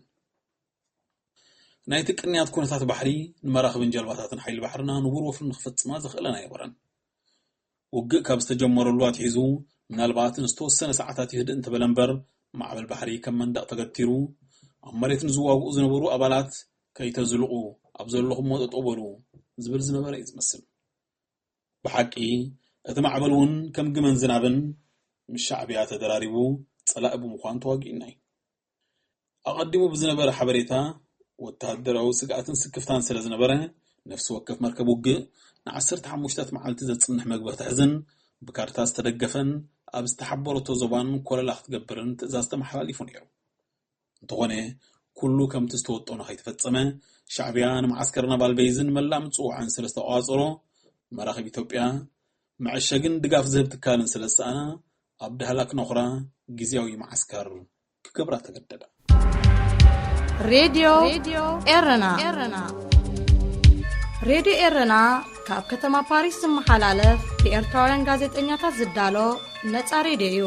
ናይ ትቅንያት ኩነታት ባሕሪ ንመራኽብን ጀልባታትን ሓይሊ ባሕርና ንቡር ወፍሪ ንኽፈጽማ ዝኽእለን ኣይነበረን ውግእ ካብ ዝተጀመረሉ ኣትሒዙ ምናልባት ንዝተወሰነ ሰዓታት ይህድእ እንተበለ እምበር ማዕበል ባሕሪ ከም መንደቕ ተገቲሩ ኣብ መሬት ንዝዋግኡ ዝነበሩ ኣባላት ከይተዝልቑ ኣብ ዘለኹም ጠጠው በሉ ዝብል ዝነበረ እዩ ዝመስል ብሓቂ እቲ ማዕበል እውን ከም ግመን ዝናብን ምስ ሻዕብያ ተደራሪቡ ጸላኢ ብምዃኑ ተዋጊእና እዩ ኣቐዲሙ ብዝነበረ ሓበሬታ ወተሃደራዊ ስግኣትን ስክፍታን ስለ ዝነበረ ነፍሲ ወከፍ መርከብ ውግእ ን15 መዓልቲ ዘጽንሕ መግበር ትሕዝን ብካርታ ዝተደገፈን ኣብ ዝተሓበረቶ ዞባን ኮለላ ክትገብርን ትእዛዝ ተመሓላሊፉ ነይሩ እንተኾነ ኩሉ ከምቲ ዝተወጠኑ ከይተፈጸመ ሻዕብያ ንማዓስከርና ባልበይዝን መላእ ምጽዋዕን ስለ ዝተቋጸሮ መራኽብ ኢትዮጵያ መዐሸግን ድጋፍ ዝህብ ትካልን ስለ ዝሰኣና ኣብ ዳህላክ ነኹራ ጊዜያዊ ማዓስከር ክገብራ ተገደዳ ሬድዮ ኤረና ሬድዮ ኤረና ካብ ከተማ ፓሪስ ዝመሓላለፍ ብኤርትራውያን ጋዜጠኛታት ዝዳሎ ነፃ ሬድዮ እዩ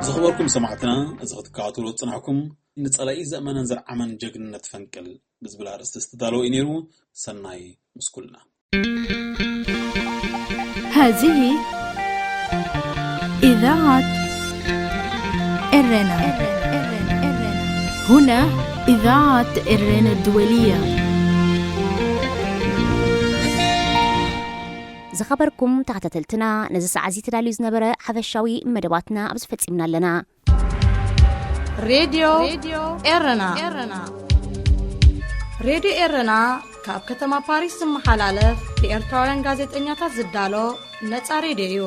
ዝኽበርኩም ሰማዕትና እዚ ክትከታተሉ ጽናሕኩም ንጸላኢ ዘመነን ዘርዓመን ጀግንነት ፈንቅል ብዝብል ኣርእስቲ ዝተዳለወ እዩ ነይሩ ሰናይ ምስኩልና هذه إذاعة إرنا هنا إذاعة إرنا الدولية زخبركم تحتتلتنا نزس عزيز تداليو زنبرة حفشاوي مدباتنا أبز فتسيمنا لنا راديو إرنا راديو إرنا ካብ ከተማ ፓሪስ ዝመሓላለፍ ብኤርትራውያን ጋዜጠኛታት ዝዳሎ ነፃ ሬድዮ እዩ